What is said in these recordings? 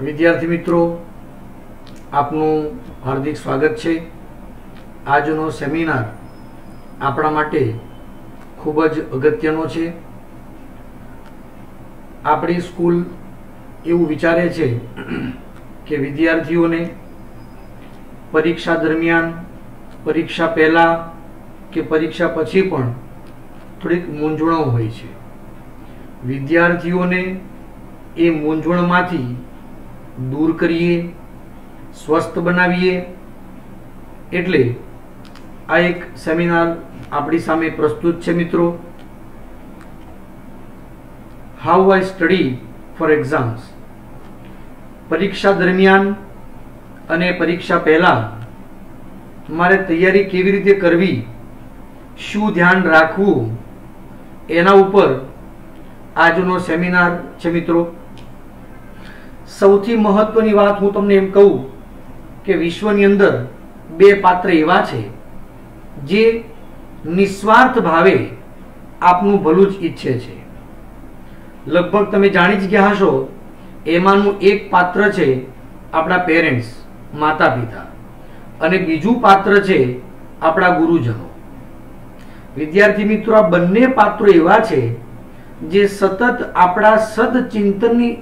विद्यार्थी मित्रों, आपनु हार्दिक स्वागत है। आजनो सेमिनार आपणा माटे खूब ज अगत्यनो छे। आपणी स्कूल एवं विचारे छे कि विद्यार्थीओने परीक्षा दरमियान, परीक्षा पहला के परीक्षा पछी पण थोड़ीक मूंझवणो होय छे। विद्यार्थीओने ए मूंझवणमांथी दूर करिए, स्वस्थ बनावीए एटले आ एक सेमिनार आपणी सामे प्रस्तुत छे। मित्रों, how I study for exams. परीक्षा दरमियान अने परीक्षा पहला मारे तैयारी केवी रीते करवी, शुं ध्यान राखवुं, एना उपर आजनो सेमिनार छे। मित्रों, सौथी महत्वनी बात हूँ तमने एम कहूं कि विश्वनी अंदर बे पात्र एवा छे जे निस्वार्थ भावे आपनु भलुं ज इच्छे छे। लगभग तमे जाणी ज गया हशो, एमानुं एक पात्र छे आपणा पेरेंट्स, माता पिता, अने बीजू पात्र छे आपणा गुरुजनो। विद्यार्थी मित्रों, आ बंने पात्रो एवा छे जे सतत आपणा सदचिंतननी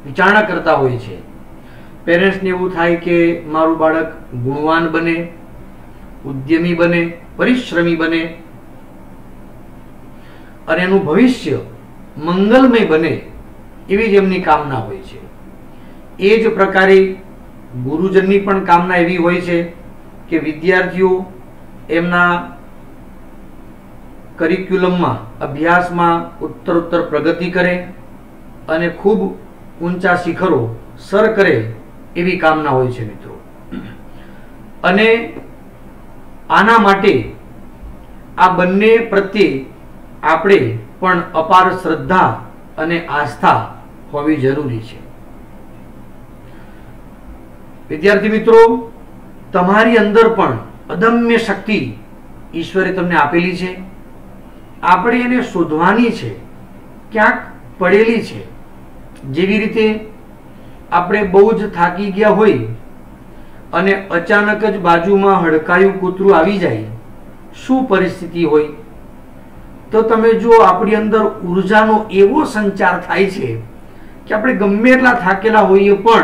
विचारणा करता होय छे। पेरेंट्स ने एवुं थाय के मारुं बाळक गुणवान बने, उद्यमी बने, परिश्रमी बने अने एनुं भविष्य मंगलमय बने, एवी ज एमनी कामना होय छे। ए ज प्रकारे गुरुजननी पण कामना एवी होय छे के विद्यार्थीओ एमना करिक्युलममां, अभ्यासमां उत्तरोत्तर प्रगति करे अने खूब ऊंचा शिखरो सर करे, एवी कामना होय छे। मित्रों, अने आना माटे आ बंने प्रत्ये आपणे पण अपार श्रद्धा अने आस्था होवी जरूरी छे। विद्यार्थी मित्रों, तमारी अंदर पण अदम्य शक्ति ईश्वरे तमने आपेली छे। आपणे एने शोधवानी छे, क्यांक पड़ेली छे। जेवी रीते आपणे बहु ज थाकी गया होय अने अचानक ज बाजुमां हड़कायुं कूतरू आवी जाय, शुं परिस्थिति होय? तो तमे जो आपणी अंदर ऊर्जानो एवो संचार थाय छे कि आपणे गमे એટલા થાકેલા હોઈએ પણ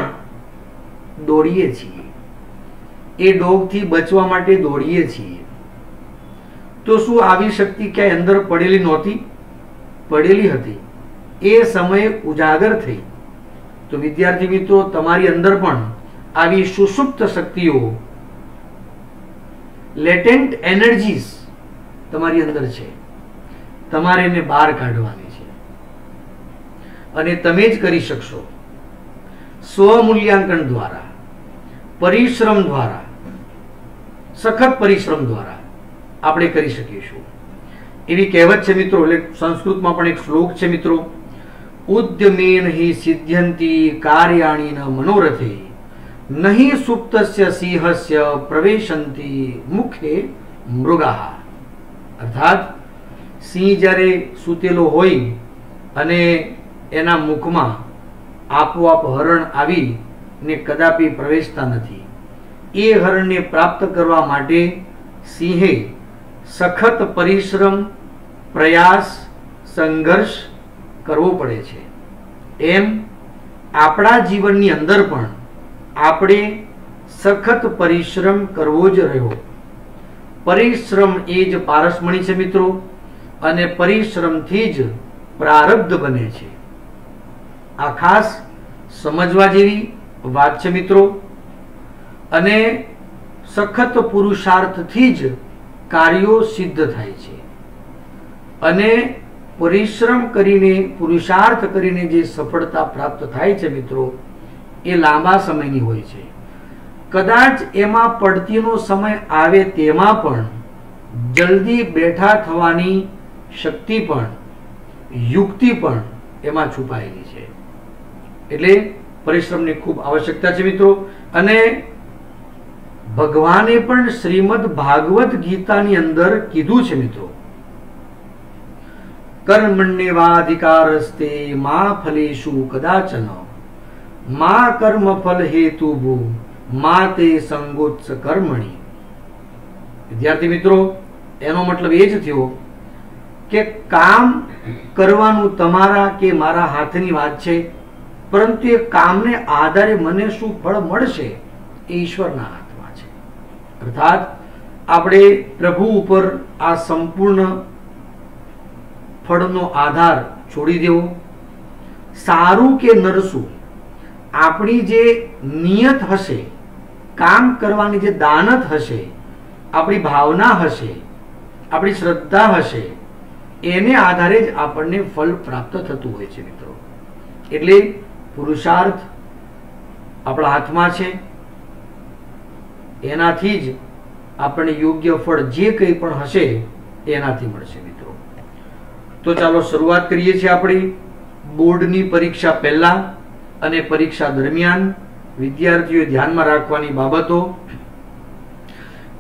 દોડીએ છીએ, એ ડોગથી બચવા માટે દોડીએ છીએ। તો શું આવી શક્તિ ક્યાંય અંદર પડેલી નહોતી? પડેલી હતી। એ સમયે ઉજાગર થઈ। તો વિદ્યાર્થી મિત્રો, તમારી અંદર પણ આવી સુષુપ્ત શક્તિઓ, લેટેન્ટ એનર્જીસ તમારી અંદર છે। તમારે એને બહાર કાઢવાની છે અને તમે જ કરી શકશો। સ્વમૂલ્યાંકન દ્વારા, પરિશ્રમ દ્વારા, સખત પરિશ્રમ દ્વારા આપણે કરી શકીશું। એવી કહેવત છે મિત્રો, એટલે સંસ્કૃતમાં પણ એક શ્લોક છે મિત્રો, ઉદ્યમેન હિ સિદ્ધ્યંતિ કાર્યાણિ ન મનોરથે નહીં સુપ્તસ્ય સિંહસ્ય પ્રવેશંતિ મુખે મૃગાહ। અર્થાત સિંહ જ્યારે સૂતેલો હોય અને એના મુખમાં આપોઆપ હરણ આવીને કદાપી પ્રવેશતા નથી। એ હરણને પ્રાપ્ત કરવા માટે સિંહે સખત પરિશ્રમ, પ્રયાસ, સંઘર્ષ કરવો પડે છે। એમ આપણા જીવનની અંદર પણ આપણે સખત પરિશ્રમ કરવો જ રહ્યો। પરિશ્રમ એ જ પારસમણી છે મિત્રો, અને પરિશ્રમથી જ પ્રારબ્ધ બને છે। આ ખાસ સમજવા જેવી વાત છે મિત્રો। અને સખત પુરુષાર્થથી જ કાર્યો સિદ્ધ થાય છે અને परिश्रम करीने, पुरुषार्थ करीने जे सफलता प्राप्त थाय छे मित्रों, ए लांबा समयनी होय छे। कदाच एमां पड़तीनो समय आवे तेमां पण जल्दी बेठा थवानी शक्ति पण, युक्ति पण एमां छुपायेली छे। एटले परिश्रमनी खूब आवश्यकता छे मित्रों। अने भगवाने पण श्रीमद भागवत गीतानी अंदर कीधुं छे मित्रों, कर्मण्येवाधिकारस्ते मा फलेषु कदाचन મા કર્મ ફલ હેતુ ભૂ માતે સંગોત્સ કર્મણી. વિદ્યાર્થી મિત્રો, એનો મતલબ એ જ થયો કે કામ કરવાનું તમારા કે મારા હાથની વાત છે, પરંતુ એ કામને આધારે મને શું ફળ મળશે એ ઈશ્વરના હાથમાં છે. અર્થાત આપણે પ્રભુ ઉપર આ સંપૂર્ણ ફળનો આધાર છોડી દેવો. સારું કે નરસું, આપણી જે નિયત હશે, કામ કરવાની જે દાનત હશે, આપણી ભાવના હશે, આપણી શ્રદ્ધા હશે, એને આધારે જ આપણને ફળ પ્રાપ્ત થતું હોય છે મિત્રો. એટલે પુરુષાર્થ આપણા હાથમાં છે, એનાથી જ આપણને યોગ્ય ફળ જે કંઈ પણ હશે એનાથી મળશે મિત્રો. તો ચાલો શરૂઆત કરીએ છીએ આપણી બોર્ડની પરીક્ષા પહેલા અને પરીક્ષા દરમિયાન વિદ્યાર્થીઓએ ધ્યાનમાં રાખવાની બાબતો.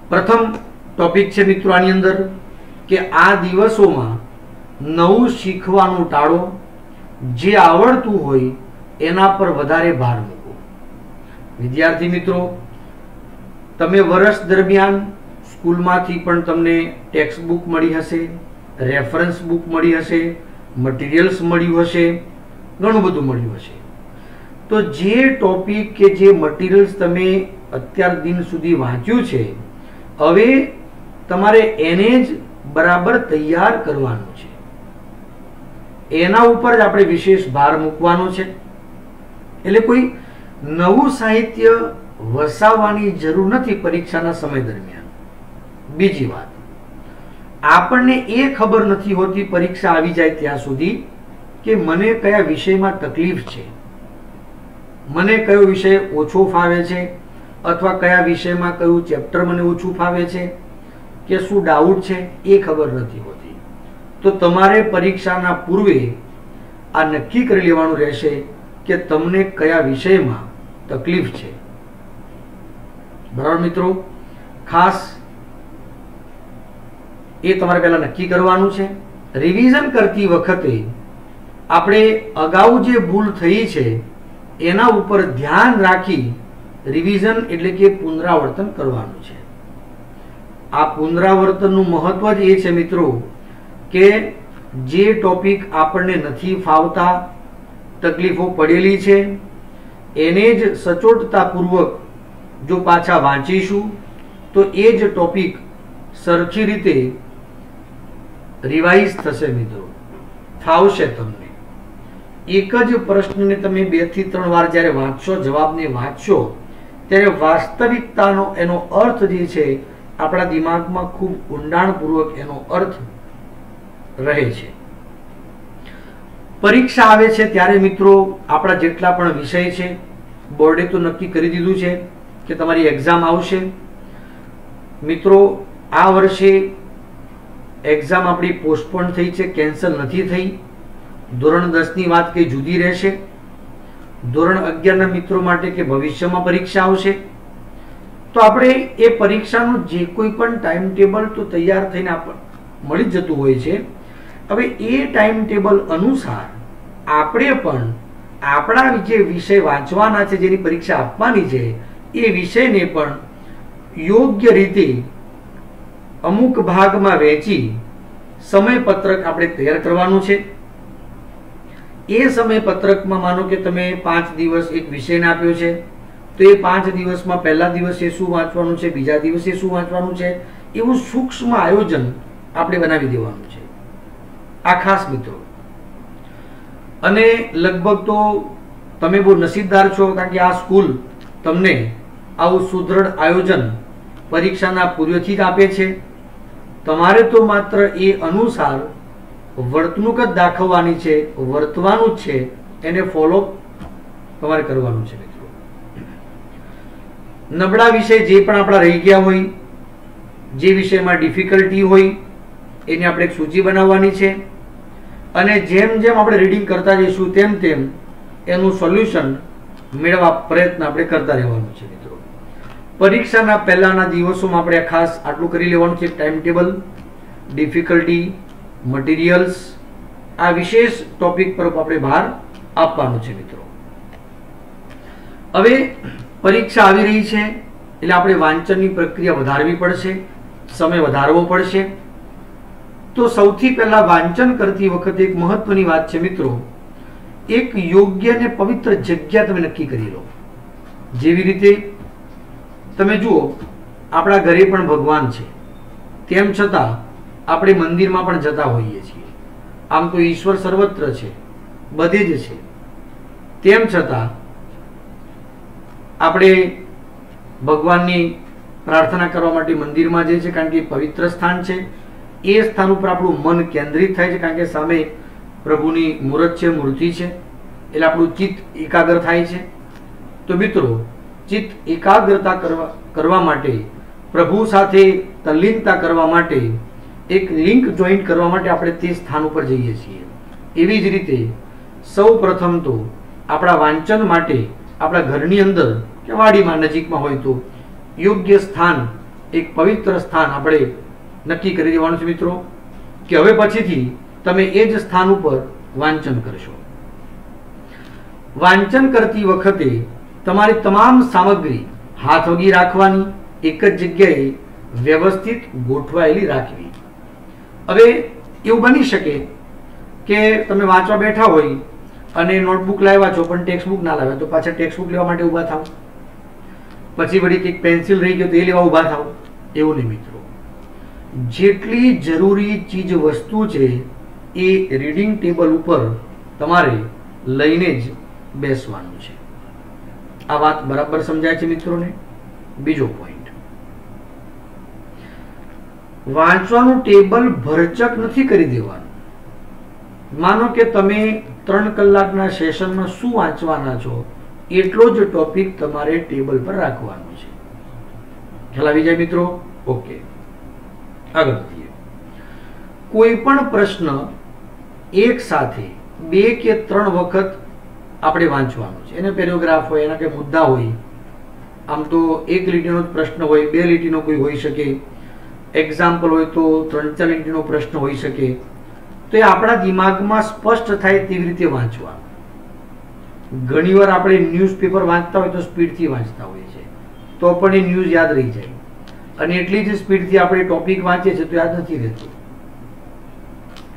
પ્રથમ ટોપિક છે મિત્રો આની અંદર કે આ દિવસોમાં નવું શીખવાનું ટાળો, જે આવડતું હોય એના પર વધારે ભાર મૂકો. વિદ્યાર્થી મિત્રો, તમે વર્ષ દરમિયાન સ્કૂલમાંથી પણ તમને ટેક્સ્ટ બુક મળી હશે, રેફરન્સ બુક મળી હશે, મટીરિયલ્સ મળ્યું હશે, ઘણું બધું મળ્યું હશે. તો જે ટોપિક કે જે મટીરિયલ્સ તમે અત્યાર દિન સુધી વાંચ્યું છે, હવે તમારે એને જ બરાબર તૈયાર કરવાનું છે. એના ઉપર જ આપણે વિશેષ ભાર મૂકવાનો છે. એટલે કોઈ નવું સાહિત્ય વસાવવાની જરૂર નથી પરીક્ષાના સમય દરમિયાન. બીજી વાત, આપણને એ ખબર નથી હોતી પરીક્ષા આવી જાય ત્યાં સુધી કે મને કયા વિષયમાં તકલીફ છે, મને કયો વિષય ઓછો ફાવે છે, અથવા કયા વિષયમાં કયું ચેપ્ટર મને ઓછું ફાવે છે, કે શું ડાઉટ છે, એ ખબર નથી હોતી. તો તમારે પરીક્ષાના પૂર્વે આ નક્કી કરી લેવાનું રહેશે કે તમને કયા વિષયમાં તકલીફ છે. બરાબર મિત્રો? ખાસ એ તમારે પહેલા નક્કી કરવાનું છે. રિવિઝન કરતી વખતે આપણે અગાઉ જે ભૂલ થઈ છે એના ઉપર ધ્યાન રાખી રિવિઝન એટલે કે પુનરાવર્તન કરવાનું છે. આ પુનરાવર્તનનું મહત્વ જ એ છે મિત્રો કે જે ટોપિક આપણને નથી ફાવતા, તકલીફો પડેલી છે, એને જ સચોટતાપૂર્વક જો પાછા વાંચીશું તો એ જ ટોપિક સરખી રીતે રિવાઇઝ થશે મિત્રો, ફાવશે તમને. એક જ પ્રશ્નને તમે 2 થી 3 વાર જ્યારે વાંચશો, જવાબને વાંચશો, ત્યારે વાસ્તવિકતાનો એનો અર્થ જે છે આપણા દિમાગમાં ખૂબ ઊંડાણપૂર્વક એનો અર્થ રહે છે. પરીક્ષા આવે છે ત્યારે મિત્રો આપણા જેટલા પણ વિષય છે, બોર્ડે તો નક્કી કરી દીધું છે કે તમારી એક્ઝામ આવશે. મિત્રો આ વર્ષે એક્ઝામ આપણી પોસ્ટપોન થઈ છે, કેન્સલ નથી થઈ. ધોરણ 10 ની વાત કઈ જુદી રહેશે. ધોરણ 11 ના મિત્રો માટે કે ભવિષ્યમાં પરીક્ષા આવશે, તો આપણે એ પરીક્ષાનું જે કોઈ પણ ટાઈમ ટેબલ તો તૈયાર થઈને મળી જતું હોય છે. હવે એ ટાઈમ ટેબલ અનુસાર આપણે પણ આપણા જે વિષય વાંચવાના છે, જેની પરીક્ષા આપવાની છે, એ વિષયને પણ યોગ્ય રીતે અમુક ભાગમાં વહેંચી સમયપત્રક આપણે તૈયાર કરવાનું છે. એ સમયપત્રકમાં માનો કે તમે 5 દિવસ એક વિષયને આપ્યો છે, તો એ 5 દિવસમાં પહેલા દિવસે શું વાંચવાનું છે, બીજા દિવસે શું વાંચવાનું છે, એવું સૂક્ષ્મ આયોજન આપણે બનાવી દેવાનું છે. આ ખાસ મિત્રો. અને લગભગ તો તમે બહુ નસીબદાર છો, કારણ કે આ સ્કૂલ તમને આવું સુદૃઢ આયોજન પરીક્ષાના પૂર્વથી જ આપે છે. તમારે તો માત્ર એ અનુસાર વર્તણૂક જ દાખવવાની છે, વર્તવાનું જ છે, એને ફોલો તમારે કરવાનું છે મિત્રો. નબળા વિષય જે પણ આપણા રહી ગયા હોય, જે વિષયમાં ડિફિકલ્ટી હોય, એની આપણે એક સૂચિ બનાવવાની છે. અને જેમ જેમ આપણે રીડિંગ કરતા જઈશું તેમ તેમ એનું સોલ્યુશન મેળવવા પ્રયત્ન આપણે કરતા રહેવાનું છે મિત્રો. પરીક્ષાના પહેલાના દિવસોમાં આપણે ખાસ આટલું કરી લેવાનું છે. ટાઈમ ટેબલ, ડિફિકલ્ટી, મટીરિયલ્સ, આ વિશેષ ટોપિક પર આપણે ભાર આપવાનો છે મિત્રો. હવે પરીક્ષા આવી રહી છે એટલે આપણે વાંચનની પ્રક્રિયા વધારવી પડશે, સમય વધારવો પડશે. તો સૌથી પહેલા વાંચન કરતી વખતે એક મહત્વની વાત છે મિત્રો, એક યોગ્ય અને પવિત્ર જગ્યા તમે નક્કી કરી લો. જેવી રીતે તમે જુઓ, આપણા ઘરે પણ ભગવાન છે, તેમ છતાં આપણે મંદિરમાં પણ જતા હોઈએ છીએ. આમ તો ઈશ્વર સર્વત્ર છે, બધે જ છે, તેમ છતાં આપણે ભગવાનની પ્રાર્થના કરવા માટે મંદિરમાં જઈએ છીએ, કારણ કે પવિત્ર સ્થાન છે. એ સ્થાન ઉપર આપણું મન કેન્દ્રિત થાય છે, કારણ કે સામે પ્રભુની મૂર્ત છે, મૂર્તિ છે, એટલે આપણું ચિત્ત એકાગ્ર થાય છે. તો મિત્રો, ચિત્ત એકાગ્રતા કરવા માટે, પ્રભુ સાથે તલ્લીનતા કરવા માટે, એક લિંક જોઈન્ટ કરવા માટે આપણે તે સ્થાન ઉપર જઈએ છીએ. એવી જ રીતે સૌ પ્રથમ તો આપણા વાંચન માટે આપણા ઘરની અંદર કે વાડીમાં નજીકમાં હોય તો યોગ્ય સ્થાન, એક પવિત્ર સ્થાન આપણે નક્કી કરી દેવાનું છે મિત્રો, કે હવે પછીથી તમે એ જ સ્થાન ઉપર વાંચન કરશો. વાંચન કરતી વખતે તમારી તમામ સામગ્રી હાથવગી રાખવાની, એક જ જગ્યાએ વ્યવસ્થિત ગોઠવાયેલી રાખવી. હવે એવું બની શકે કે તમે વાંચવા બેઠા હોય અને નોટબુક લાવ્યા છો પણ ટેક્સ્ટબુક ના લાવ્યા, તો પાછા ટેક્સ્ટબુક લેવા માટે ઊભા થાવ, પછી વળી કંઈક પેન્સિલ રહી ગયો તો એ લેવા ઊભા થાવ. એવું નહીં મિત્રો, જેટલી જરૂરી ચીજ વસ્તુ છે એ રીડિંગ ટેબલ ઉપર તમારે લઈને જ બેસવાનું છે. આ વાત બરાબર સમજાય છે મિત્રોને? બીજો પોઈન્ટ, વાંચવાનું ટેબલ ભરચક નથી કરી દેવાનું. માનો કે તમે 3 કલાકના સેશનમાં શું વાંચવાના છો એટલો જ ટોપિક તમારે ટેબલ પર રાખવાનો છે. ખ્યાલ આવી જાય મિત્રો? ઓકે, આગળ વધીએ. કોઈ પણ પ્રશ્ન એક સાથે 2 કે 3 વખત આપણે વાંચવાનો છે. એને પેરેગ્રાફ હોય, એના કે મુદ્દા હોય. આમ તો 1 લીટીનો જ પ્રશ્ન હોય, 2 લીટીનો કોઈ હોઈ શકે, એક્ઝામ્પલ હોય તો 3-4 લીટીનો પ્રશ્ન હોઈ શકે. તો એ આપણા દિમાગમાં સ્પષ્ટ થાય તેવી રીતે વાંચવાનું. ઘણીવાર આપણે ન્યૂઝપેપર વાંચતા હોય તો સ્પીડથી વાંચતા હોઈએ છીએ, તો પણ એ ન્યૂઝ યાદ રહી જાય, અને એટલી જ સ્પીડથી આપણે ટોપિક વાંચીએ છીએ તો યાદ નથી રહેતું.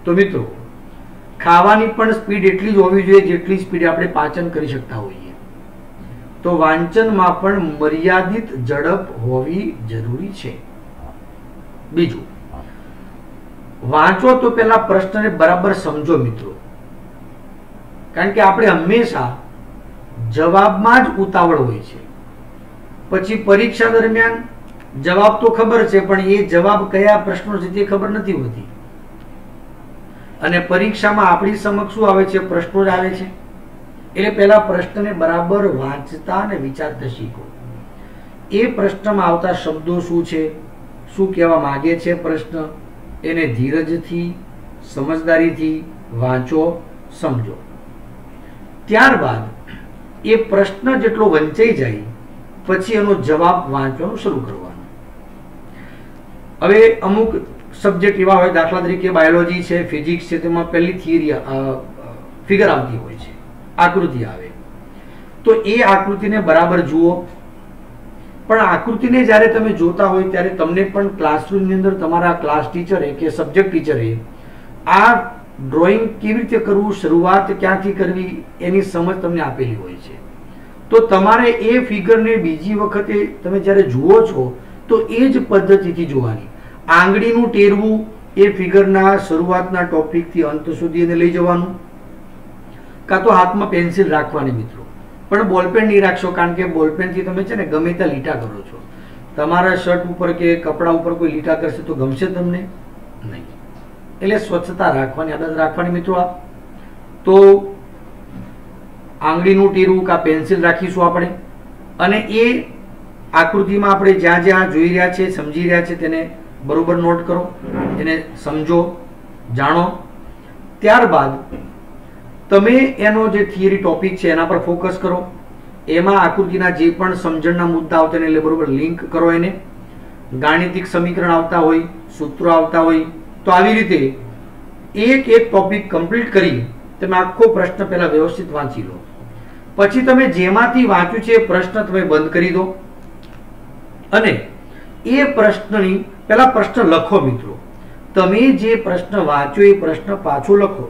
તો મિત્રો, ખાવાની પણ સ્પીડ એટલી જ હોવી જોઈએ જેટલી સ્પીડ આપણે પાચન કરી શકતા હોઈએ. તો વાંચનમાં પણ મર્યાદિત ઝડપ હોવી જરૂરી છે. બીજું, વાંચો તો પહેલા પ્રશ્નને બરાબર સમજો મિત્રો, કારણ કે આપણે હંમેશા જવાબમાં જ ઉતાવળ હોય છે. પછી પરીક્ષા દરમિયાન જવાબ તો ખબર છે પણ એ જવાબ કયા પ્રશ્નો છે તે ખબર નથી હોતી, અને પરીક્ષામાં આપણી સમક્ષ શું આવે છે? પ્રશ્નો જ આવે છે. એટલે પહેલા પ્રશ્નને બરાબર વાંચતા અને વિચારતા શીખો. એ પ્રશ્નમાં આવતા શબ્દો શું છે, શું કહેવા માંગે છે પ્રશ્ન, એને ધીરજથી, સમજદારીથી વાંચો, સમજો. ત્યારબાદ એ પ્રશ્ન જેટલો વંચાઈ જાય પછી એનો જવાબ વાંચવાનું શરૂ કરવાનું. હવે અમુક સબ્જેક્ટ એવા હોય, દાખલા તરીકે બાયોલોજી છે, ફિઝિક્સ છે, તેમાં પહેલી થિયરી ફિગર આવતી હોય છે, આકૃતિ આવે. તો એ આકૃતિને બરાબર જુઓ. પણ આકૃતિને જ્યારે તમે જોતા હોય ત્યારે તમને પણ ક્લાસરૂમની અંદર તમારા ક્લાસ ટીચરે કે સબ્જેક્ટ ટીચરે આ ડ્રોઈંગ કેવી રીતે કરવું, શરૂઆત ક્યાંથી કરવી એની સમજ તમને આપેલી હોય છે. તો તમારે એ ફિગરને બીજી વખતે તમે જ્યારે જુઓ છો તો એ જ પદ્ધતિથી જોવાની. આંગળીનું ટેરવું એ ફિગરના શરૂઆતના ટોપિકથી અંત સુધી એને લઈ જવાનું, કાં તો હાથમાં પેન્સિલ રાખવાની મિત્રો, પણ બોલપેન નહીં રાખશો, કારણ કે બોલપેનથી તમે છે ને ગમે ત્યાં લીટા કરો છો. તમારા શર્ટ ઉપર કે કપડા ઉપર કોઈ લીટા કરશે તો ગમશે તમને નહીં. એટલે સ્વચ્છતા રાખવાની આદત રાખવાની મિત્રો. તો આંગળીનું ટેરવું કાં પેન્સિલ રાખીશું આપણે, અને એ આકૃતિમાં આપણે જ્યાં જ્યાં જોઈ રહ્યા છે, સમજી રહ્યા છે તેને બરોબર નોટ કરો, એને સમજો, જાણો. ત્યારબાદ તમે એનો જે થિયરી ટોપિક છે એના પર ફોકસ કરો. એમાં આકૃતિના જે પણ સમજણના મુદ્દા આવતા એટલે બરોબર લિંક કરો એને. ગાણિતિક સમીકરણ આવતા હોય, સૂત્રો આવતા હોય, તો આવી રીતે એક ટોપિક કમ્પ્લીટ કરી તમે આખો પ્રશ્ન પહેલા વ્યવસ્થિત વાંચી લો. પછી તમે જેમાંથી વાંચ્યું છે એ પ્રશ્ન તમે બંધ કરી દો અને એ પ્રશ્નની પહેલા પ્રશ્ન લખો મિત્રો. તમે જે પ્રશ્ન વાંચ્યો એ પ્રશ્ન પાછો લખો.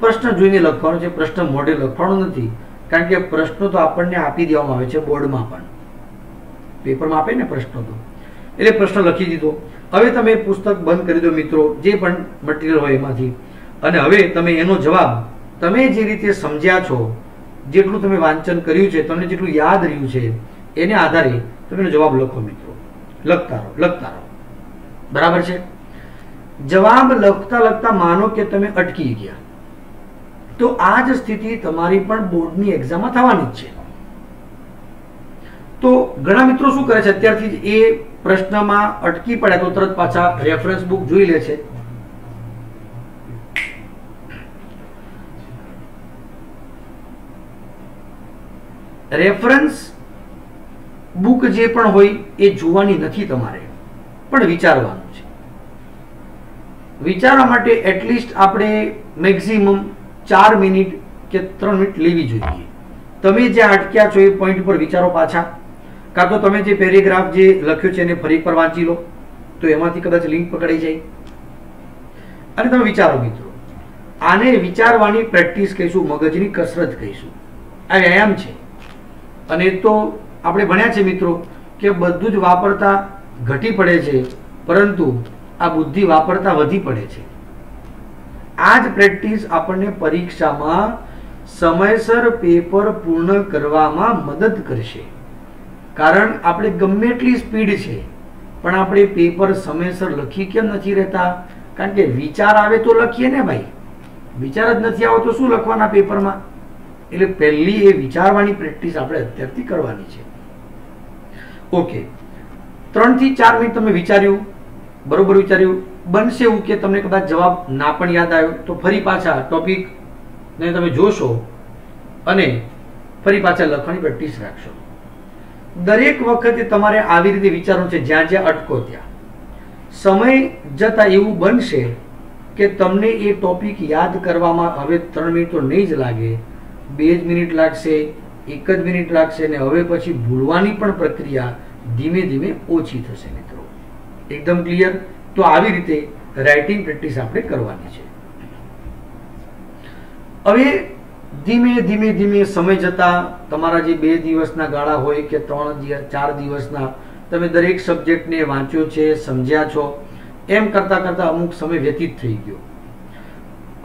પ્રશ્ન જોઈને લખવાનો છે, પ્રશ્ન મોઢે લખવાનો નથી. કારણ કે પ્રશ્નો તો આપણને આપી દેવામાં આવે છે બોર્ડમાં પણ, પેપરમાં આપે ને પ્રશ્નો તો, એટલે પ્રશ્ન લખી દીધો. હવે તમે પુસ્તક બંધ કરી દો મિત્રો, જે પણ મટીરિયલ હોય એમાંથી, અને હવે તમે એનો જવાબ તમે જે રીતે સમજ્યા છો, જેટલું તમે વાંચન કર્યું છે, તમને જેટલું યાદ રહ્યું છે એને આધારે તમે એનો જવાબ લખો મિત્રો. લખતા રહો. બરાબર છે? જવાબ લખતા લખતા માનો કે તમે અટકી ગયા, તો આ જ સ્થિતિ તમારી પણ બોર્ડની એક્ઝામમાં થવાની જ છે. તો ઘણા મિત્રો શું કરે છે, અત્યારથી જ એ પ્રશ્નમાં અટકી પડ્યા તો તરત પાછા રેફરન્સ બુક જોઈ લે છે. રેફરન્સ બુક જે પણ હોય એ જોવાની નથી તમારે, પણ વિચારવાનું છે. વિચારવા માટે એટલીસ્ટ આપણે મેક્સિમમ 4 મિનિટ કે 3 મિનિટ લેવી જોઈએ. તમે જ્યાં અટક્યા છો એ પોઈન્ટ પર વિચારો પાછા, કાં તો તમે જે પેરેગ્રાફ જે લખ્યો છે એને ફરી પર વાંચી લો, તો એમાંથી કદાચ લિંક પકડાઈ જાય, અને તમે વિચારો મિત્રો. આને વિચારવાની પ્રેક્ટિસ કહીશું, મગજની કસરત કહીશું. આ વ્યાયામ છે. અને તો આપણે ભણ્યા છે મિત્રો કે બધું જ વાપરતા ઘટી પડે છે, પરંતુ આ બુદ્ધિ વાપરતા વધી પડે છે. આ જ પ્રેક્ટિસ આપણને પરીક્ષામાં સમયસર પેપર પૂર્ણ કરવામાં મદદ કરશે. કારણ આપણે ગમે એટલી સ્પીડ છે, પણ આપણે પેપર સમયસર લખી કેમ નથી રહેતા? કારણ કે વિચાર આવે તો લખીએ ને ભાઈ, વિચાર જ નથી આવતો શું લખવાના પેપરમાં? એટલે પહેલી એ વિચારવાની પ્રેક્ટિસ આપણે અત્યારથી કરવાની છે. ઓકે, 3 થી 4 મિનિટ તમે વિચાર્યું, બરોબર વિચાર્યું. બનશે એવું કે તમને કદાચ જવાબ ના પણ યાદ આવ્યો તો ફરી પાછા ટોપિક ને તમે જોશો અને ફરી પાછા લખવાની પ્રેક્ટિસ રાખશો. દરેક વખતે તમારે આવી રીતે વિચારવું છે, જ્યાં જ્યાં અટકો ત્યાં. સમય જતા એવું બનશે કે તમને એ ટોપિક યાદ કરવામાં હવે 3 મિનિટ તો નહીં જ લાગે, 2 જ મિનિટ લાગશે, 1 જ મિનિટ લાગશે, અને હવે પછી ભૂલવાની પણ પ્રક્રિયા ધીમે ધીમે ઓછી થશે મિત્રો. એકદમ ક્લિયર? તો આવી રીતે રાઇટિંગ પ્રેક્ટિસ આપણે કરવાની છે. હવે ધીમે ધીમે ધીમે સમય જતા તમારા જે 2 દિવસના ગાળા હોય કે 3-4 દિવસના, તમે દરેક સબ્જેક્ટને વાંચ્યો છે, સમજ્યા છો, એમ કરતા કરતા અમુક સમય વ્યતીત થઈ ગયો.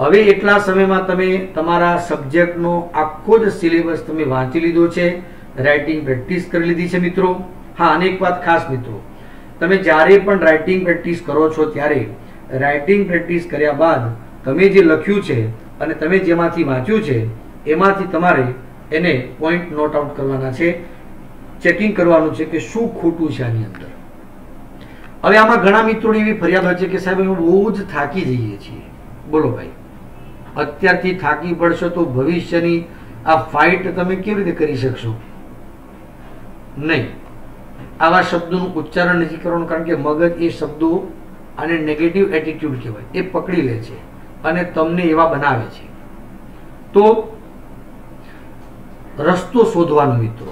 હવે એટલા સમયમાં તમે તમારા સબ્જેક્ટનો આખો જ સિલેબસ તમે વાંચી લીધો છે, રાઇટિંગ પ્રેક્ટિસ કરી લીધી છે મિત્રો. હા, અને એક વાત ખાસ મિત્રો, તમે જ્યારે પણ રાઇટિંગ પ્રેક્ટિસ કરો છો ત્યારે રાઇટિંગ પ્રેક્ટિસ કર્યા બાદ તમે જે લખ્યું છે અને તમે જેમાંથી વાંચ્યું છે એમાંથી તમારે એને પોઈન્ટ નોટ આઉટ કરવાના છે, ચેકિંગ કરવાનું છે કે શું ખોટું છે આની અંદર. હવે આમાં ઘણા મિત્રોની એવી ફરિયાદ હોય છે કે સાહેબ અમે બહુ જ થાકી જઈએ છીએ. બોલો ભાઈ, અત્યારથી થાકી પડશો તો ભવિષ્યની આ ફાઇટ તમે કેવી રીતે કરી શકશો? નહીં, આવા શબ્દોનું ઉચ્ચારણ નથી કરવાનું, કારણ કે મગજ એ શબ્દો આને નેગેટિવ એટીટ્યુડ કહેવાય, એ પકડી લે છે અને તમને એવા બનાવે છે. તો રસ્તો શોધવાનો મિત્રો,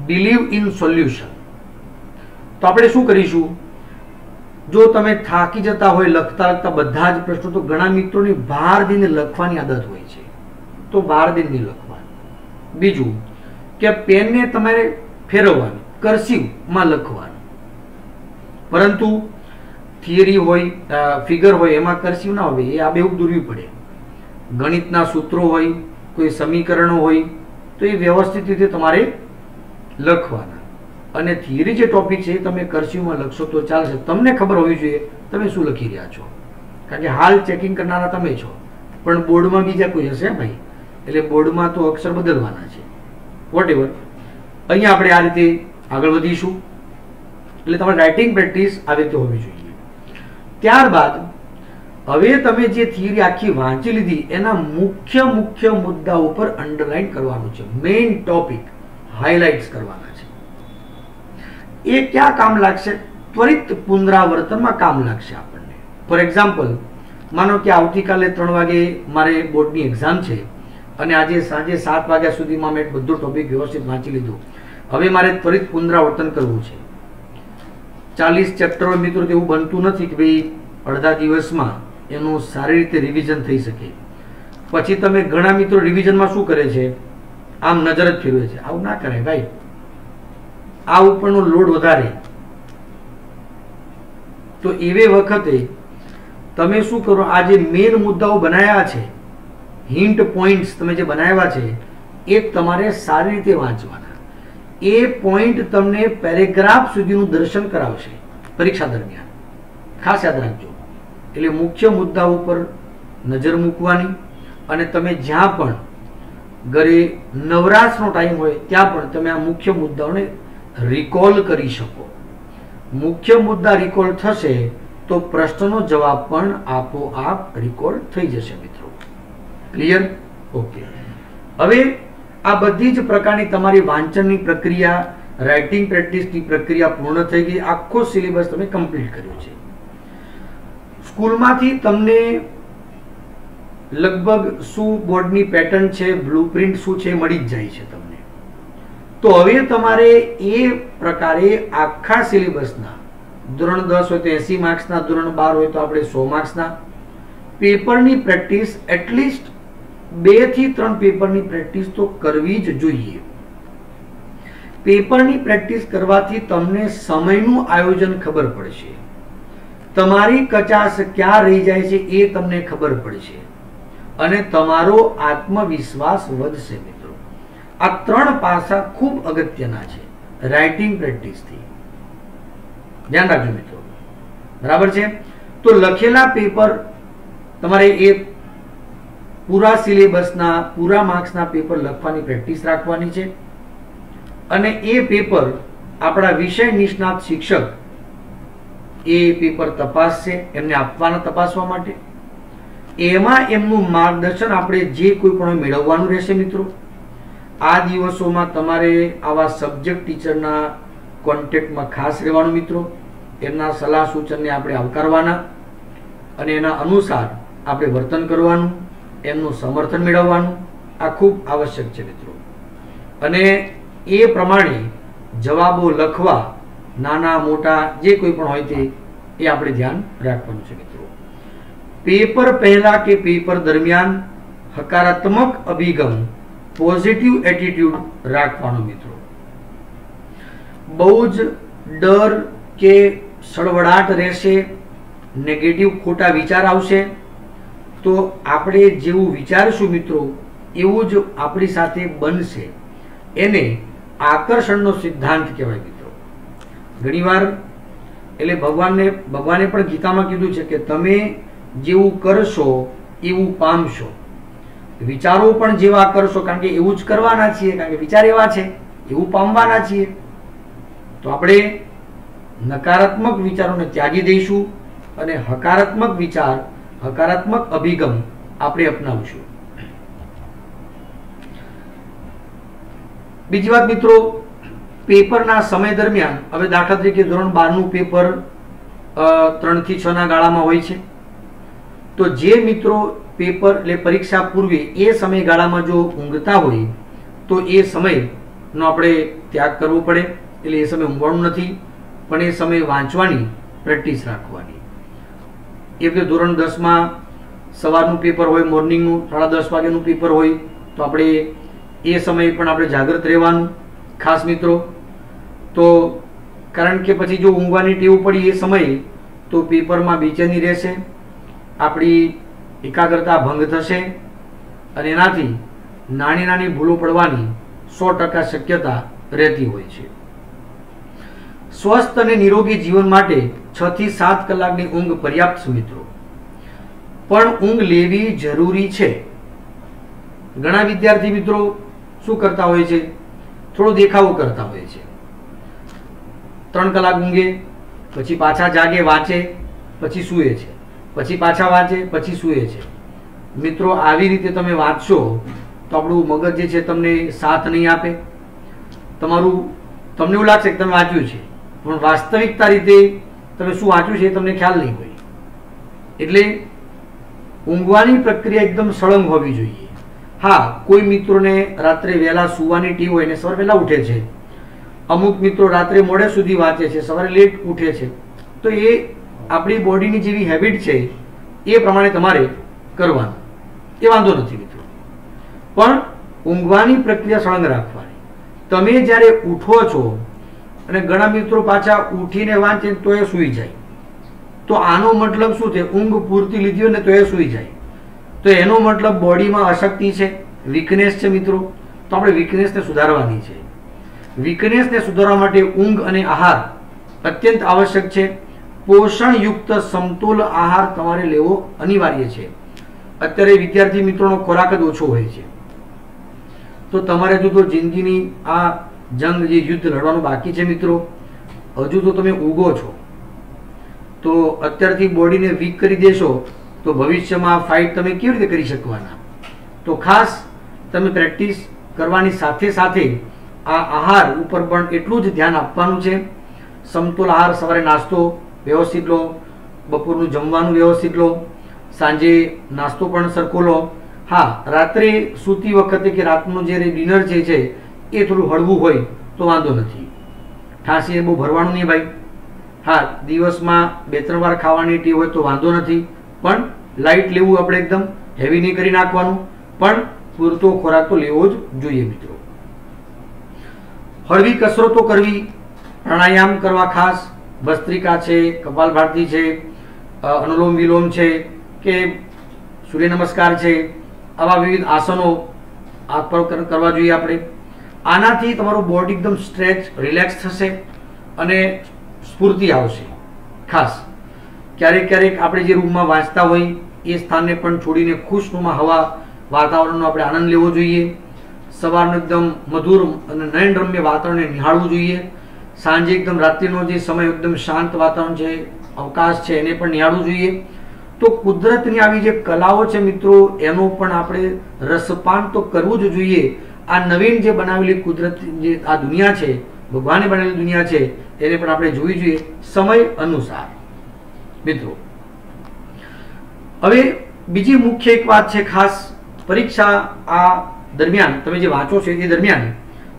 બિલીવ ઇન સોલ્યુશન. તો આપણે શું કરીશું? જો તમે થાકી જતા હોય લખતા લખતા બધા જ પ્રશ્નો, તો ઘણા મિત્રોની બહાર દઈને લખવાની આદત હોય છે, તો બહાર દઈને લખવાનું. બીજું કે પેનને તમારે ફેરવવાની, કર્સિવમાં લખવાનું. પરંતુ થિયરી હોય, ફિગર હોય, એમાં કર્સિવ ના હોય, એ આ બેઉ દૂરવી પડે. ગણિતના સૂત્રો હોય, કોઈ સમીકરણો હોય, તો એ વ્યવસ્થિત રીતે તમારે લખવાના. અને થિયરી જે ટોપિક છે એ તમે કર્સિવમાં લખશો તો ચાલશે. તમને ખબર હોવી જોઈએ તમે શું લખી રહ્યા છો, કારણ કે હાલ ચેકિંગ કરનારા તમે છો, પણ બોર્ડમાં બીજા કોઈ હશે ભાઈ, એટલે બોર્ડમાં તો અક્ષર બદલવાના છે. વોટ એવર, અહીંયા આપણે આ રીતે આગળ વધીશું. એટલે તમારે રાઇટિંગ પ્રેક્ટિસ આવી રીતે હોવી જોઈએ. ત્યારબાદ હવે તમે જે થિયરી આખી વાંચી લીધી એના મુખ્ય મુદ્દા ઉપર અંડરલાઈન કરવાનું છે, મેઇન ટોપિક હાઇલાઇટ્સ કરવાના છે. એ ક્યાં કામ લાગશે? ત્વરિત પુનરાવર્તનમાં કામ લાગશે આપણને. ફોર એક્ઝામ્પલ, માનો કે આવતીકાલે 3 વાગે મારે બોર્ડની એક્ઝામ છે, અને આજે સાંજે 7 વાગ્યા સુધીમાં મેં બધું ટોપિક વ્યવસ્થિત વાંચી લીધું. હવે મારે ત્વરિત પુનરાવર્તન કરવું છે. 40 ચેપ્ટર મિત્રો એવું બનતું નથી કે ભાઈ અડધા દિવસમાં એનું સારી રીતે રિવિઝન થઈ શકે. પછી તમે ઘણા મિત્રો રિવિઝનમાં શું કરે છે, આમ નજર જ ફેરવે છે. આવું ના કરાય ભાઈ, આ ઉપરનો લોડ વધારે. તો એવે વખતે તમે શું કરો, આ જે મેઇન મુદ્દાઓ બનાવ્યા છે, હિન્ટ પોઈન્ટ્સ તમે જે બનાવ્યા છે, એ તમારે સારી રીતે વાંચવાના. એ પોઈન્ટ તમને પેરેગ્રાફ સુધીનું દર્શન કરાવશે પરીક્ષા દરમિયાન. ખાસ યાદ રાખજો. એટલે મુખ્ય મુદ્દા ઉપર નજર મૂકવાની, અને તમે જ્યાં પણ ઘરે નવરાશનો ટાઈમ હોય ત્યાં પણ તમે આ મુખ્ય મુદ્દાઓને રિકોલ કરી શકો. મુખ્ય મુદ્દા રિકોલ થશે તો પ્રશ્નનો જવાબ પણ આપોઆપ રિકોલ થઈ જશે મિત્રો. ક્લિયર? ઓકે. હવે આ બધી જ પ્રકારની તમારી વાંચનની પ્રક્રિયા, રાઇટિંગ પ્રેક્ટિસની પ્રક્રિયા પૂર્ણ થઈ ગઈ. આખો સિલેબસ તમે કમ્પ્લીટ કર્યો છે. સ્કૂલમાંથી તમને લગભગ શું બોર્ડની પેટર્ન છે, બ્લુપ્રિન્ટ શું છે મળી જ જાય છે તમને. તો હવે તમારે એ પ્રકારે આખા સિલેબસના ધોરણ 10 હોય તો 80 માર્ક્સના, ધોરણ 12 હોય તો આપણે 100 માર્ક્સના પેપરની પ્રેક્ટિસ, એટલીસ્ટ 2 થી 3 પેપરની પ્રેક્ટિસ તો કરવી જ જોઈએ. પેપરની પ્રેક્ટિસ કરવાથી તમને સમયનું આયોજન ખબર પડશે, તમારી કચાશ ક્યાં રહી જાય છે એ તમને ખબર પડશે, અને તમારો આત્મવિશ્વાસ વધશે મિત્રો. આ 3 પાસા ખૂબ અગત્યના છે રાઇટિંગ પ્રેક્ટિસથી. ધ્યાન રાખજો મિત્રો. બરાબર છે? તો લખેલા પેપર તમારે એ પૂરા સિલેબસના, પૂરા માર્ક્સના પેપર લખવાની પ્રેક્ટિસ રાખવાની છે. અને એ પેપર આપણા વિષય નિષ્ણાત શિક્ષક એ પેપર તપાસશે, એમને આપવાના તપાસવા માટે. એમાં એમનું માર્ગદર્શન આપણે જે કોઈ પણ મેળવવાનું રહેશે મિત્રો. આ દિવસોમાં તમારે આવા સબ્જેક્ટ ટીચરના કોન્ટેક્ટમાં ખાસ રહેવાનું મિત્રો. એમના સલાહ સૂચનને આપણે આવકારવાના, અને એના અનુસાર આપણે વર્તન કરવાનું, એમનું સમર્થન મેળવવાનું. આ ખૂબ આવશ્યક છે મિત્રો. અને એ પ્રમાણે જવાબો લખવા, નાના મોટા જે કોઈ પણ હોય તે એ આપણે ધ્યાન રાખવાનું છે મિત્રો. પેપર પહેલા કે પેપર દરમિયાન હકારાત્મક અભિગમ, પોઝિટિવ એટીટ્યુડ રાખવાનો મિત્રો. બહુ જ ડર કે સળવળાટ રહેશે, નેગેટિવ ખોટા વિચાર આવશે, તો આપણે જેવું વિચારશું મિત્રો એવું જ આપણી સાથે બનશે. એને આકર્ષણનો સિદ્ધાંત કહેવાય મિત્રો. ઘણીવાર એટલે ભગવાને પણ ગીતામાં કીધું છે કે તમે જેવું કરશો એવું પામશો. વિચારો પણ જેવા કરશો, કારણ કે એવું જ કરવાના છીએ, કારણ કે વિચાર એવા છે, એવું પામવાના છીએ. તો આપણે નકારાત્મક વિચારોને ત્યાગી દઈશું અને હકારાત્મક વિચાર, હકારાત્મક અભિગમ આપણે અપનાવશું. બીજી વાત મિત્રો, પેપરના સમય દરમિયાન, હવે દાખલા તરીકે ધોરણ 12 નું પેપર 3 થી 6 ના ગાળામાં હોય છે. તો જે મિત્રો પેપર એટલે પરીક્ષા પૂર્વે એ સમયગાળામાં જો ઊંઘતા હોય તો એ સમયનો આપણે ત્યાગ કરવો પડે. એટલે એ સમય ઊંઘવાનું નથી, પણ એ સમય વાંચવાની પ્રેક્ટિસ રાખવાની. એ રીતે ધોરણ 10માં સવારનું પેપર હોય, મોર્નિંગનું 10:30 વાગ્યાનું પેપર હોય, તો આપણે એ સમયે પણ આપણે જાગૃત રહેવાનું ખાસ મિત્રો. તો કારણ કે પછી જો ઊંઘવાની ટેવ પડી એ સમયે તો પેપરમાં બેચેની રહેશે, આપણી એકાગ્રતા ભંગ થશે, અને એનાથી નાની નાની ભૂલો પડવાની 100% શક્યતા રહેતી હોય છે. સ્વસ્થ અને નિરોગી જીવન માટે 6 થી 7 કલાકની ઊંઘ પર્યાપ્ત છે મિત્રો. પણ ઊંઘ લેવી જરૂરી છે. ઘણા વિદ્યાર્થી મિત્રો શું કરતા હોય છે, થોડો દેખાવો કરતા હોય છે. 3 કલાક ઊંઘે, પછી પાછા જાગે, વાંચે, પછી સૂએ છે, પછી પાછા વાંચે, પછી સૂએ છે. મિત્રો આવી રીતે તમે વાંચશો તો આપણું મગજ જે છે તમને સાથ નહીં આપે. તમને એવું લાગશે કે તમે વાંચ્યું છે, પણ વાસ્તવિકતા રીતે તમે શું વાંચ્યું છે એ તમને ખ્યાલ નહીં હોય. એટલે ઊંઘવાની પ્રક્રિયા એકદમ સળંગ હોવી જોઈએ. હા, કોઈ મિત્રોને રાત્રે વહેલા સુવાની ટેવ હોય ને સવારે વહેલા ઉઠે છે, અમુક મિત્રો રાત્રે મોડે સુધી વાંચે છે, સવારે લેટ ઉઠે છે, તો એ આપણી બોડીની જેવી હેબિટ છે એ પ્રમાણે તમારે કરવાનું, એ વાંધો નથી મિત્રો. પણ ઊંઘવાની પ્રક્રિયા સળંગ રાખવાની. તમે જ્યારે ઉઠો છો અને ઘણા મિત્રો પાછા ઉઠીને વાંચે તો એ સૂઈ જાય, તો આનો મતલબ શું છે? ઊંઘ પૂરતી લીધી હોય ને તો એ સૂઈ જાય, તો એનો મતલબ બોડીમાં અશક્તિ છે, વીકનેસ છે મિત્રો. તો આપણે વીકનેસને સુધારવાની છે. વીકનેસને સુધારવા માટે ઊંઘ અને આહાર અત્યંત આવશ્યક છે. પોષણયુક્ત સમતુલ આહાર તમારે લેવો અનિવાર્ય છે. અત્યારે વિદ્યાર્થી મિત્રોનો ખોરાક જ ઓછો હોય છે, તો તમારે હજુ તો જિંદગીની આ જંગ જે યુદ્ધ લડવાનું બાકી છે મિત્રો. હજુ તો તમે ઊગો છો, તો અત્યારથી બોડીને વીક કરી દેશો તો ભવિષ્યમાં ફાઇટ તમે કેવી રીતે કરી શકવાના? તો ખાસ તમે પ્રેક્ટિસ કરવાની સાથે સાથે આ આહાર ઉપર પણ એટલું જ ધ્યાન આપવાનું છે. સમતુલ આહાર, સવારે નાસ્તો વ્યવસ્થિત લો, બપોરનું જમવાનું વ્યવસ્થિત લો, સાંજે નાસ્તો પણ સરખો લો. હા, રાત્રે સૂતી વખતે કે રાતનું જે ડિનર છે એ થોડું હળવું હોય તો વાંધો નથી. ઠાંસી બહુ ભરવાનું નહીં ભાઈ. હા, દિવસમાં 2-3 વાર ખાવાની ટેવ હોય તો વાંધો નથી, પણ લાઇટ લેવું, આપણે એકદમ હેવી નહીં કરી નાખવાનું, પણ પૂરતો ખોરાક તો લેવો જ જોઈએ મિત્રો. હળવી કસરતો કરવી, પ્રાણાયામ કરવા, ખાસ ભસ્ત્રિકા છે, કપાલભાતિ છે, અનુલોમ વિલોમ છે કે સૂર્ય નમસ્કાર છે, આવા વિવિધ આસનો હાથ પર કરવા જોઈએ આપણે. આનાથી તમારું બોડી એકદમ સ્ટ્રેચ, રિલેક્સ થશે અને સ્ફૂર્તિ આવશે. ખાસ ક્યારેક ક્યારેક આપણે જે રૂમમાં વાંચતા હોય એ સ્થાનને પણ છોડીને ખુશનુમા હવા વાતાવરણનો આપણે આનંદ લેવો જોઈએ. સવારનું એકદમ મધુર અને નયનરમ્ય વાતાવરણને નિહાળવું જોઈએ. સાંજે એકદમ રાત્રિનો જે સમય એકદમ શાંત વાતાવરણ છે, અવકાશ છે, એને પણ નિહાળવું જોઈએ. તો કુદરતની આવી જે કલાઓ છે મિત્રો, એનો પણ આપણે રસપાન તો કરવું જ જોઈએ. આ નવીન જે બનાવેલી કુદરત, જે આ દુનિયા છે, ભગવાને બનાવેલી દુનિયા છે, એને પણ આપણે જોવી જોઈએ સમય અનુસાર મિત્રો. હવે બીજી મુખ્ય એક વાત છે, ખાસ પરીક્ષા આ દરમિયાન તમે જે વાંચો છો એ દરમિયાન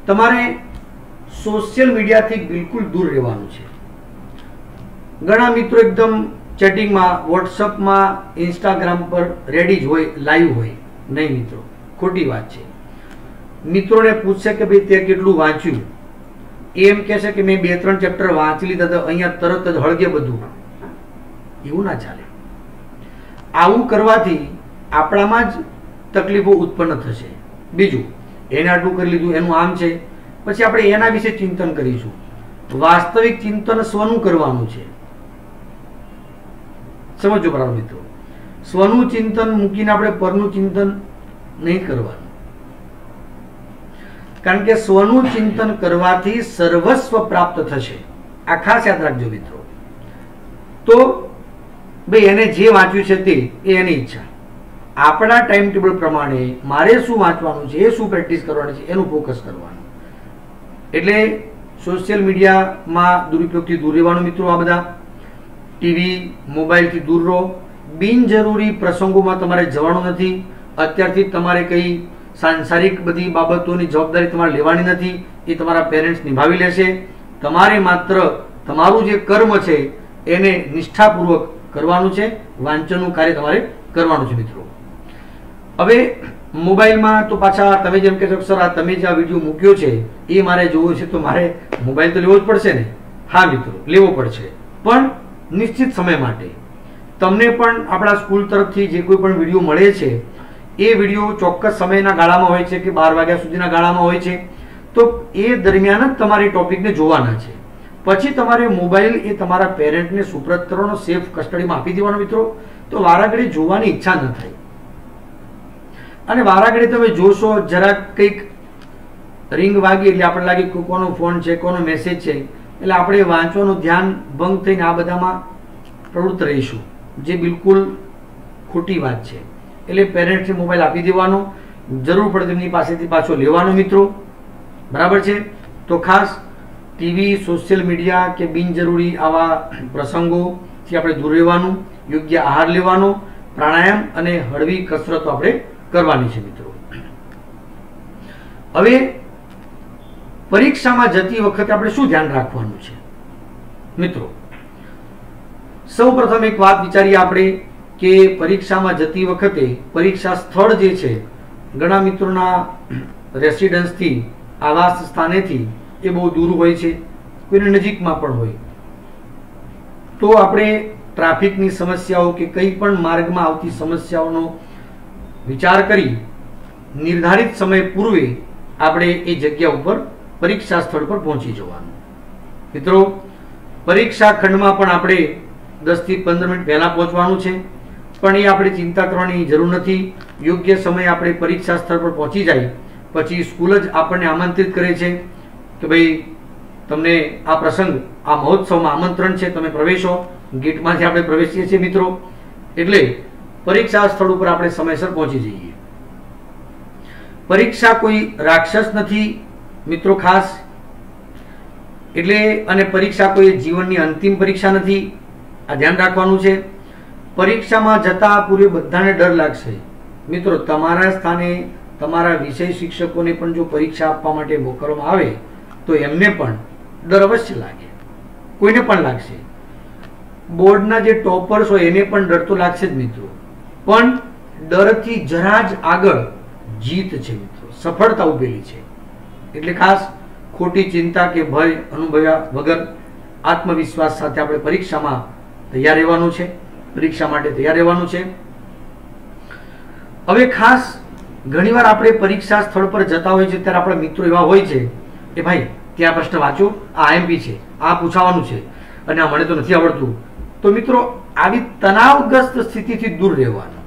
તમારે સોશિયલ મીડિયાથી બિલકુલ દૂર રહેવાનું છે. ઘણા મિત્રો એકદમ ચેટિંગમાં, વોટ્સઅપમાં, ઇન્સ્ટાગ્રામ પર રેડી જ હોય, લાઈવ હોય. નહીં મિત્રો, ખોટી વાત છે. મિત્રોને પૂછશે કે ભાઈ તે કેટલું વાંચ્યું, એમ કહેશે કે મેં 2-3 ચેપ્ટર વાંચી લીધા, તો અહીંયા તરત જ હળગે બધું. એવું ના ચાલે. આવું કરવાથી આપણામાં જ તકલીફો ઉત્પન્ન થશે. બીજું, એને આટલું કરી લીધું, એનું આમ છે, પછી આપણે એના વિશે ચિંતન કરીશું. વાસ્તવિક ચિંતન સ્વનું કરવાનું છે. સમજો બરાબર મિત્રો. સ્વનું ચિંતન મૂકીને આપણે પરનું ચિંતન નહીં કરવાનું, કારણ કે સ્વનું ચિંતન કરવાથી સર્વસ્વ પ્રાપ્ત થશે. આ ખાસ યાદ રાખજો મિત્રો. તો ભાઈ એને જે વાંચ્યું છે તે એની ઈચ્છા. આપણા ટાઈમ ટેબલ પ્રમાણે મારે શું વાંચવાનું છે, એ શું પ્રેક્ટિસ કરવાની છે, એનું ફોકસ કરવાનું. એટલે સોશિયલ મીડિયામાં દુરુપયોગથી દૂર રહેવાનું મિત્રો. આ બધા ટીવી, મોબાઈલથી દૂર રહો. બિનજરૂરી પ્રસંગોમાં તમારે જવાનું નથી. અત્યારથી તમારે કઈ સાંસારિક બધી બાબતોની જવાબદારી તમારે લેવાની નથી, એ તમારા પેરેન્ટ્સ નિભાવી લેશે. તમારે માત્ર તમારું જે કર્મ છે એને નિષ્ઠાપૂર્વક કરવાનું છે. વાંચનનું કાર્ય તમારે કરવાનું છે મિત્રો. હવે મોબાઈલમાં તો પાછા તમે જેમ કહેશો સર આ તમે જે આ વિડીયો મૂક્યો છે એ મારે જોવો છે, તો મારે મોબાઈલ તો લેવો જ પડશે ને. હા મિત્રો, લેવો પડશે, પણ નિશ્ચિત સમય માટે. તમને પણ આપણા સ્કૂલ તરફથી જે કોઈ પણ વિડીયો મળે છે એ વિડીયો ચોક્કસ સમયના ગાળામાં હોય છે કે 12 વાગ્યા સુધીના ગાળામાં હોય છે. તો એ દરમિયાન જ તમારી ટોપિકને જોવાના છે. પછી તમારે મોબાઈલ એ તમારા પેરેન્ટને સુપ્રત કરવાનો, સેફ કસ્ટડીમાં આપી દેવાનો મિત્રો. તો વારાઘડી જોવાની ઈચ્છા ન થાય. અને વારાઘડી તમે જોશો, જરાક કંઈક રિંગ વાગી એટલે આપણે લાગે કોનો ફોન છે, કોનો મેસેજ છે, એટલે આપણે વાંચવાનું ધ્યાન ભંગ થઈને આ બધામાં પ્રવૃત્ત રહીશું, જે બિલકુલ ખોટી વાત છે. એટલે પેરેન્ટ્સને મોબાઈલ આપી દેવાનો, જરૂર પડે તેમની પાસેથી પાછો લેવાનો મિત્રો. બરાબર છે. તો ખાસ ટીવી, સોશિયલ મીડિયા કે બિનજરૂરી આવા પ્રસંગોથી આપણે દૂર રહેવાનું, યોગ્ય આહાર લેવાનો, પ્રાણાયામ અને હળવી કસરતો આપણે કરવાની છે મિત્રો. હવે પરીક્ષામાં જતી વખતે આપણે શું ધ્યાન રાખવાનું છે મિત્રો? સૌ પ્રથમ એક વાત વિચારીએ આપણે કે પરીક્ષામાં જતી વખતે પરીક્ષા સ્થળ જે છે, ઘણા મિત્રોના રેસિડન્સથી, આવાસ સ્થાનેથી એ બહુ દૂર હોય છે, કોઈને નજીકમાં પણ હોય. તો આપણે ટ્રાફિકની સમસ્યાઓ કે કંઈ પણ માર્ગમાં આવતી સમસ્યાઓનો વિચાર કરી નિર્ધારિત સમય પૂર્વે આપણે એ જગ્યા ઉપર પરીક્ષા સ્થળ પર પહોંચી જવાનું. મિત્રો, પરીક્ષા ખંડમાં પણ આપણે 10 થી 15 મિનિટ પહેલા પહોંચવાનું છે, પણ એ આપણે ચિંતા કરવાની જરૂર નથી. યોગ્ય સમયે આપણે પરીક્ષા સ્થળ પર પહોંચી જાય પછી સ્કૂલ જ આપણને આમંત્રિત કરે છે કે ભાઈ તમને આ પ્રસંગ, આ મહોત્સવમાં આમંત્રણ છે, તમે પ્રવેશો. ગેટમાંથી આપણે પ્રવેશીએ છીએ મિત્રો, એટલે પરીક્ષા સ્થળ ઉપર આપણે સમયસર પહોંચી જઈએ. પરીક્ષા કોઈ રાક્ષસ નથી મિત્રો, ખાસ એટલે, અને પરીક્ષા કોઈ જીવનની અંતિમ પરીક્ષા નથી, આ ધ્યાન રાખવાનું છે. પરીક્ષામાં જતા પૂર્વે બધાને ડર લાગશે મિત્રો. તમારા સ્થાને તમારા વિષય શિક્ષકોને પણ જો પરીક્ષા આપવા માટે મોકલવામાં આવે તો એમને પણ ડર અવશ્ય લાગે, કોઈને પણ લાગશે. બોર્ડના જે ટોપર્સ હોય એને પણ ડર તો લાગશે જ મિત્રો, પણ ડરથી જરા જ આગળ જીત છે મિત્રો, સફળતા ઉભેલી છે. એટલે ખાસ ખોટી ચિંતા કે ભય અનુભવ્યા વગર આત્મવિશ્વાસ સાથે આપણે પરીક્ષામાં તૈયાર રહેવાનું છે, પરીક્ષા માટે તૈયાર રહેવાનું છે. હવે ખાસ ઘણીવાર આપણે પરીક્ષા સ્થળ પર જતા હોય છે ત્યારે આપણા મિત્રો એવા હોય છે કે ભાઈ ત્યાં પ્રશ્ન વાંચો, આ આઈએમપી છે, આ પૂછાવાનું છે અને આ મને તો નથી આવડતું. તો મિત્રો, આવી તણાવગ્રસ્ત સ્થિતિથી દૂર રહેવાનું,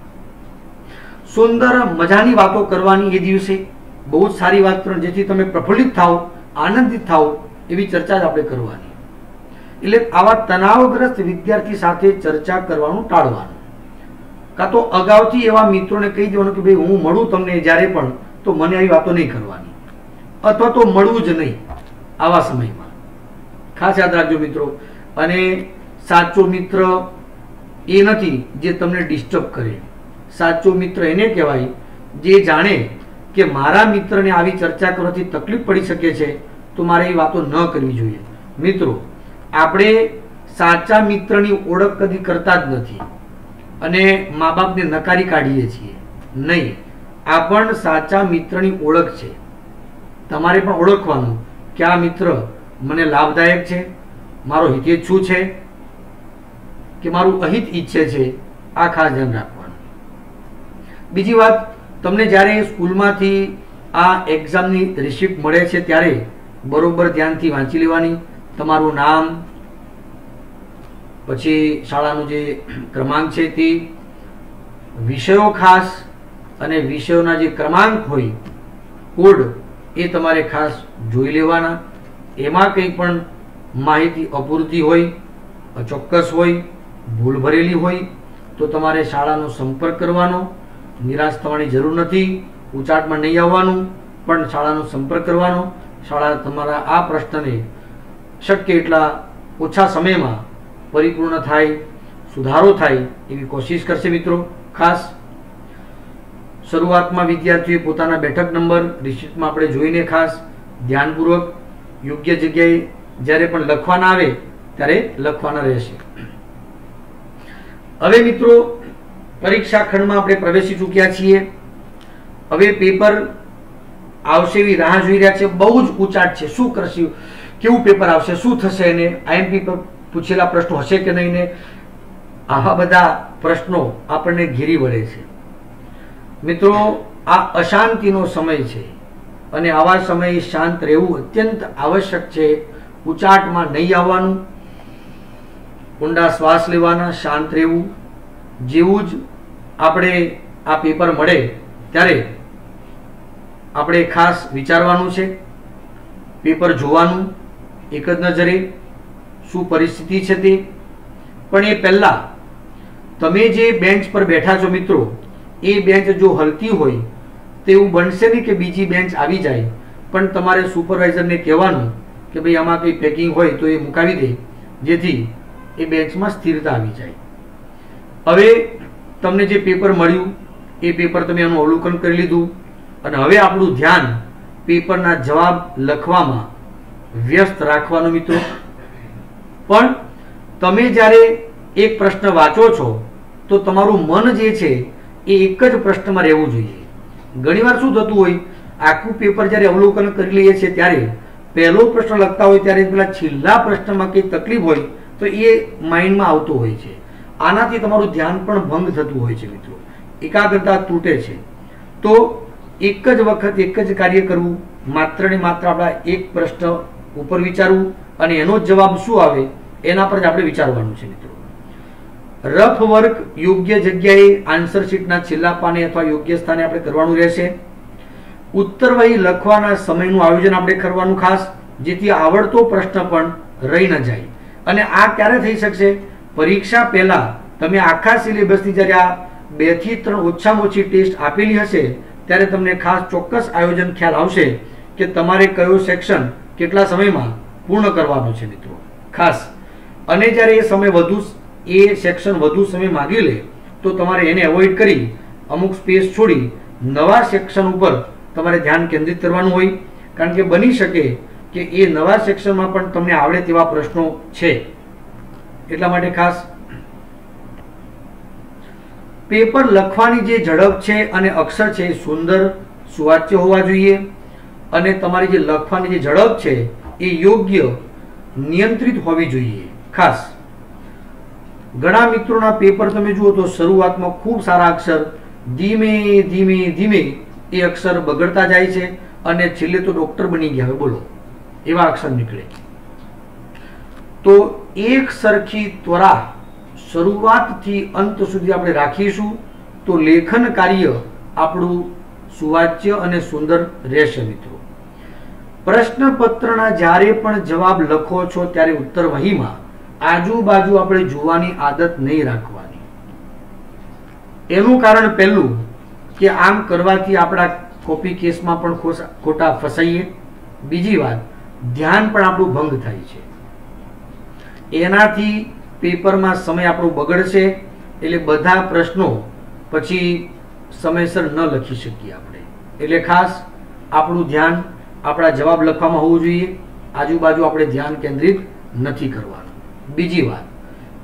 સુંદર મજાની વાતો કરવાની એ દિવસે, બહુ જ સારી વાત કરવાની, જેથી તમે પ્રફુલ્લિત થાઓ, આનંદિત થાઓ, એવી ચર્ચા જ આપણે કરવાની. એટલે આવા તણાવગ્રસ્ત વિદ્યાર્થી સાથે ચર્ચા કરવાનું ટાળવાનું. કાં તો અગાઉથી એવા મિત્રોને કહી દેવાનું કે ભાઈ હું મળું તમને જ્યારે પણ, તો મને આવી વાતો નહીં કરવાની, અથવા તો મળવું જ નહીં આવા સમયમાં. ખાસ યાદ રાખજો મિત્રો. અને સાચો મિત્ર એ નથી જે તમને ડિસ્ટર્બ કરે. સાચો મિત્ર એને કહેવાય જે જાણે કે મારા મિત્રને આવી ચર્ચા કરવાથી તકલીફ પડી શકે છે, તો મારે એ વાતો ન કરવી જોઈએ. મિત્રો, આપણે સાચા મિત્રની ઓળખ કદી કરતા જ નથી અને મા બાપને નકારી કાઢીએ છીએ. નહીં, આ પણ સાચા મિત્રની ઓળખ છે. તમારે પણ ઓળખવાનું કે આ મિત્ર મને લાભદાયક છે, મારો હિતેચ્છુ છે કે મારું અહિત ઈચ્છે છે, આ ખાસ ધ્યાન રાખવાનું. બીજી વાત, તમને જ્યારે સ્કૂલમાંથી આ એક્ઝામની રિસિપ્ટ મળે છે ત્યારે બરોબર ધ્યાનથી વાંચી લેવાની. તમારું નામ, પછી શાળાનો જે ક્રમાંક છે તે, વિષયો ખાસ, અને વિષયોના જે ક્રમાંક હોય, કોડ, એ તમારે ખાસ જોઈ લેવાના. એમાં કંઈ પણ માહિતી અપૂરતી હોય, અચોક્કસ હોય, ભૂલ ભરેલી હોય તો તમારે શાળાનો સંપર્ક કરવાનો. નિરાશ થવાની જરૂર નથી, ઉચાટમાં નહીં આવવાનું, પણ શાળાનો સંપર્ક કરવાનો. શાળા તમારા આ પ્રશ્નને શક્ય એટલા ઓછા સમયમાં પરિપૂર્ણ થાય, સુધારો થાય એવી કોશિશ કરશે મિત્રો. ખાસ શરૂઆતમાં વિદ્યાર્થીઓએ પોતાના બેઠક નંબર રિસિપ્ટમાં આપણે જોઈને ખાસ ધ્યાનપૂર્વક યોગ્ય જગ્યાએ જ્યારે પણ લખવાના આવે ત્યારે લખવાના રહેશે. હવે મિત્રો, પરીક્ષા ખંડમાં આપણે પ્રવેશી ચૂક્યા છીએ. હવે પેપર આવશે એવી રાહ જોઈ રહ્યા છે. બહુ જ ઉચાટ છે, શું કરશે, કેવું પેપર આવશે, શું થશે, એને આઈએમપી પર પૂછેલા પ્રશ્નો હશે કે નહીં, ને આવા બધા પ્રશ્નો આપણને ઘેરી વળે છે. મિત્રો, આ અશાંતિનો સમય છે અને આવા સમયે શાંત રહેવું અત્યંત આવશ્યક છે. ઉચાટમાં નહીં આવવાનું, ઊંડા શ્વાસ લેવાના, શાંત રહેવું. જેવું જ આપણે આ પેપર મળે ત્યારે આપણે ખાસ વિચારવાનું છે, પેપર જોવાનું એક જ નજરે, શું પરિસ્થિતિ છે તે. પણ એ પહેલા તમે જે બેન્ચ પર બેઠા છો મિત્રો, એ બેન્ચ જો હલતી હોય તો એવું બનશે નહીં કે બીજી બેન્ચ આવી જાય, પણ તમારે સુપરવાઇઝરને કહેવાનું કે ભાઈ આમાં કંઈ પેકિંગ હોય તો એ મુકાવી દે, જેથી એ બેન્ચમાં સ્થિરતા આવી જાય. હવે તમને જે પેપર મળ્યું એ પેપર તમે એનું અવલોકન કરી લીધું અને હવે આપણું ધ્યાન પેપરના જવાબ લખવામાં વ્યસ્ત રાખવાનો મિત્રો. પણ તમે જ્યારે એક પ્રશ્ન વાંચો છો તો તમારું મન જે છે એ એક જ પ્રશ્નમાં રહેવું જોઈએ. ઘણીવાર શું થતું હોય, આખું પેપર જ્યારે અવલોકન કરી લઈએ છીએ ત્યારે પહેલો પ્રશ્ન લખતા હોય ત્યારે પેલા છેલ્લા પ્રશ્નમાં કંઈ તકલીફ હોય તો એ માઇન્ડમાં આવતો હોય છે. આનાથી તમારું ધ્યાન પણ ભંગ થતું હોય છે મિત્રો, એકાગ્રતા તૂટે છે. તો એક જ વખત એક જ કાર્ય કરવું, માત્ર ને માત્ર આપણા એક પ્રશ્ન ઉપર વિચારવું અને એનો જવાબ શું આવે એના પર જ આપણે વિચારવાનું છે મિત્રો. રફ વર્ક યોગ્ય જગ્યાએ આન્સર શીટના છેલ્લા પાને અથવા યોગ્ય સ્થાને આપણે કરવાનું રહેશે. ઉત્તરવહી લખવાના સમયનું આયોજન આપણે કરવાનું ખાસ, જેથી આવડતો પ્રશ્ન પણ રહી ન જાય. અને આ ક્યારે થઈ શકશે? પરીક્ષા પહેલા તમે આખા સિલેબસની જ્યારે આ 2 થી 3 ઓછામાં ઓછી ટેસ્ટ આપેલી હશે ત્યારે તમને ખાસ ચોક્કસ આયોજન ખ્યાલ આવશે કે તમારે કયો સેક્શન કેટલા સમયમાં પૂર્ણ કરવાનો છે મિત્રો ખાસ. અને જ્યારે એ સમય વધુ એ સેક્શન વધુ સમય માંગી લે તો તમારે એને એવોઇડ કરી અમુક સ્પેસ છોડી નવા સેક્શન ઉપર તમારે ધ્યાન કેન્દ્રિત કરવાનું હોય. કારણ કે બની શકે કે એ નવા સેક્શનમાં પણ તમને આવડે તેવા પ્રશ્નો છે. એટલા માટે ખાસ પેપર લખવાની જે ઝડપ છે અને અક્ષર છે એ સુંદર સુવાચ્ય હોવા જોઈએ. અને તમારી જે લખવાની જે ઝડપ છે એ યોગ્ય નિયંત્રિત હોવી જોઈએ ખાસ. ઘણા મિત્રોના પેપર તમે જુઓ તો શરૂઆતમાં ખૂબ સારા અક્ષર, ધીમે ધીમે ધીમે એ અક્ષર બગડતા જાય છે અને છેલ્લે તો ડોક્ટર બની ગયા હોય બોલો એવા અક્ષર નીકળે. તો એક સરખી ત્વરા શરૂઆતથી અંત સુધી આપણે રાખીશું તો લેખન કાર્ય આપણું સુવાચ્ય અને સુંદર રહેશે મિત્રો. પ્રશ્નપત્રના જ્યારે પણ જવાબ લખો છો ત્યારે ઉત્તર વહીમાં આજુબાજુ આપણે જોવાની આદત નહીં રાખવાની. એનું કારણ પહેલું કે આમ કરવાથી આપણા કોપી કેસમાં પણ ખોટા ફસાઈએ. બીજી વાત, ધ્યાન પણ આપણું ભંગ થાય છે. એનાથી પેપરમાં સમય આપણો બગડશે. એટલે બધા પ્રશ્નો પછી સમયસર ન લખી શકીએ આપણે. એટલે ખાસ આપણું ધ્યાન આપણા જવાબ લખવામાં હોવું જોઈએ. આજુબાજુ આપણે ધ્યાન કેન્દ્રિત નથી કરવાનું. બીજી વાત,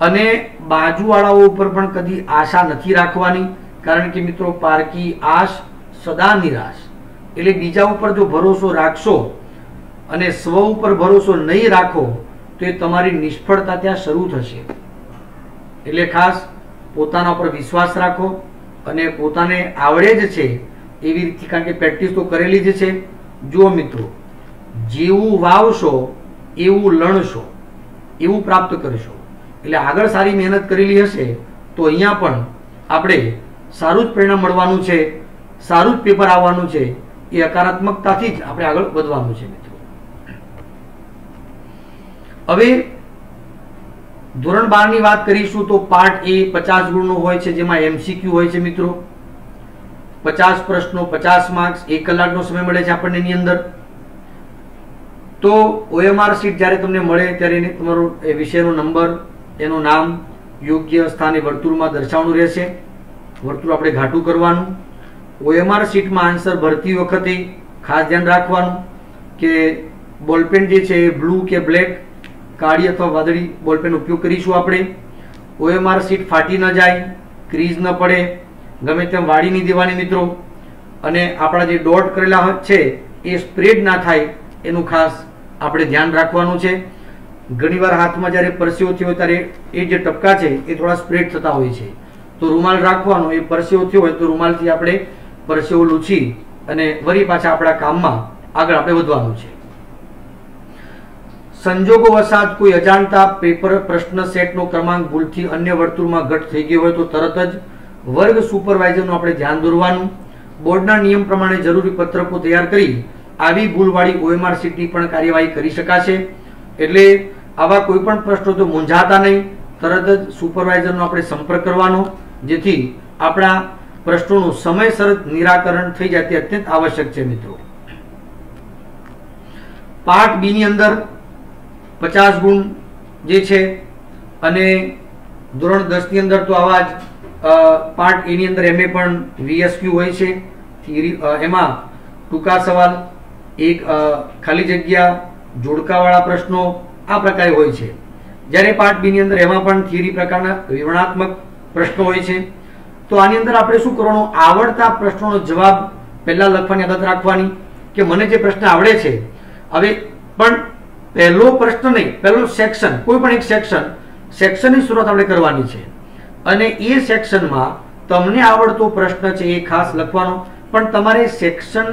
અને બાજુવાળાઓ ઉપર પણ કદી આશા નથી રાખવાની. કારણ કે મિત્રો પારકી આશ સદા નિરાશ. એટલે બીજા ઉપર જો ભરોસો રાખશો અને સ્વ ઉપર ભરોસો નહીં રાખો તો એ તમારી નિષ્ફળતા ત્યાં શરૂ થશે. એટલે ખાસ પોતાના પર વિશ્વાસ રાખો અને પોતાને આવડે જ છે એવી રીતે, કારણ કે પ્રેક્ટિસ તો કરેલી જ છે. જુઓ મિત્રો, જેવું વાવશો એવું લણશો, એવું પ્રાપ્ત કરશો. એટલે આગળ સારી મહેનત કરેલી હશે તો અહીંયા પણ આપણે સારું જ પરિણામ મળવાનું છે, સારું જ પેપર આવવાનું છે. એ હકારાત્મકતાથી જ આપણે આગળ વધવાનું છે મિત્રો. હવે ધોરણ 12 ની વાત કરીશું તો પાર્ટ એ 50 ગુણનો હોય છે, જેમાં MCQ હોય છે મિત્રો. 50 પ્રશ્નો, 50 માર્ક્સ, 1 કલાકનો સમય મળે છે આપણને એની અંદર. તો OMR શીટ જ્યારે તમને મળે ત્યારે તમારો વિષયનો નંબર, એનું નામ યોગ્ય સ્થાને વર્તુળમાં દર્શાવવાનું રહેશે. વર્તુળ આપણે ઘાટું કરવાનું. OMR શીટમાં આન્સર ભરતી વખતે ખાસ ધ્યાન રાખવાનું કે બોલપેન જે છે એ બ્લુ કે બ્લેક, કાળી અથવા વાદળી બોલપેન ઉપયોગ કરીશું આપણે. OMR શીટ ફાટી ન જાય, ક્રીઝ ન પડે, ગમે તેમ વાળી નહીં દેવાની મિત્રો. અને આપણા જે ડોટ કરેલા છે એ સ્પ્રેડ ના થાય એનું ખાસ આપણે ધ્યાન રાખવાનું છે. ઘણીવાર હાથમાં જ્યારે પરસેવો થયો ત્યારે એ જે ટપકા છે એ થોડા સ્પ્રેડ થતા હોય છે, તો રૂમાલ રાખવાનો. એ પરસેવો થયો હોય તો રૂમાલથી આપણે પરસેવો લૂછી અને વળી પાછા આપણા કામમાં આગળ આપણે વધવાનું છે. સંજોગો વસાત કોઈ અજાણતા પેપર પ્રશ્ન સેટનો ક્રમાંક ભૂલથી અન્ય વર્તુળમાં ઘટ થઈ ગયો હોય તો તરત જ વર્ગ સુપરવાઇઝરનું આપણે ધ્યાન દોરવાનું. બોર્ડના નિયમ પ્રમાણે જરૂરી પત્રકો તૈયાર કરી આવી ભૂલવાળી OMR શીટની પણ કાર્યવાહી કરી શકાશે. એટલે આવા કોઈ પણ પ્રશ્નો તો મૂંઝાતા નહીં, તરત જ સુપરવાઇઝરનો આપણે સંપર્ક કરવાનો, જેથી આપણા પ્રશ્નોનું સમયસર નિરાકરણ થઈ જાય તે અત્યંત આવશ્યક છે મિત્રો. પાર્ટ બી ની અંદર 50 ગુણ જે છે અને ધોરણ 10 ની અંદર તો આવા જ પાર્ટ એ ની અંદર એમે પણ VSQ હોય છે. એમાં ટૂંકા સવાલ, એક ખાલી જગ્યા, જોડકાવાળા પ્રશ્નો આ પ્રકારે હોય છે. જ્યારે પાર્ટ બી ની અંદર એમાં પણ થિયરી પ્રકારના વિવરણાત્મક પ્રશ્નો હોય છે. તો આની અંદર આપણે શું કરવાનું, આવડતા પ્રશ્નોનો જવાબ પહેલા લખવાની આદત રાખવાની કે મને જે પ્રશ્ન આવડે છે, હવે પણ પહેલો પ્રશ્ન નહીં, પહેલો સેક્શન, કોઈ પણ એક સેક્શનની શરૂઆત આપણે કરવાની છે અને એ સેક્શનમાં તમને આવડતો પ્રશ્ન છે એ ખાસ લખવાનો, પણ તમારે સેક્શન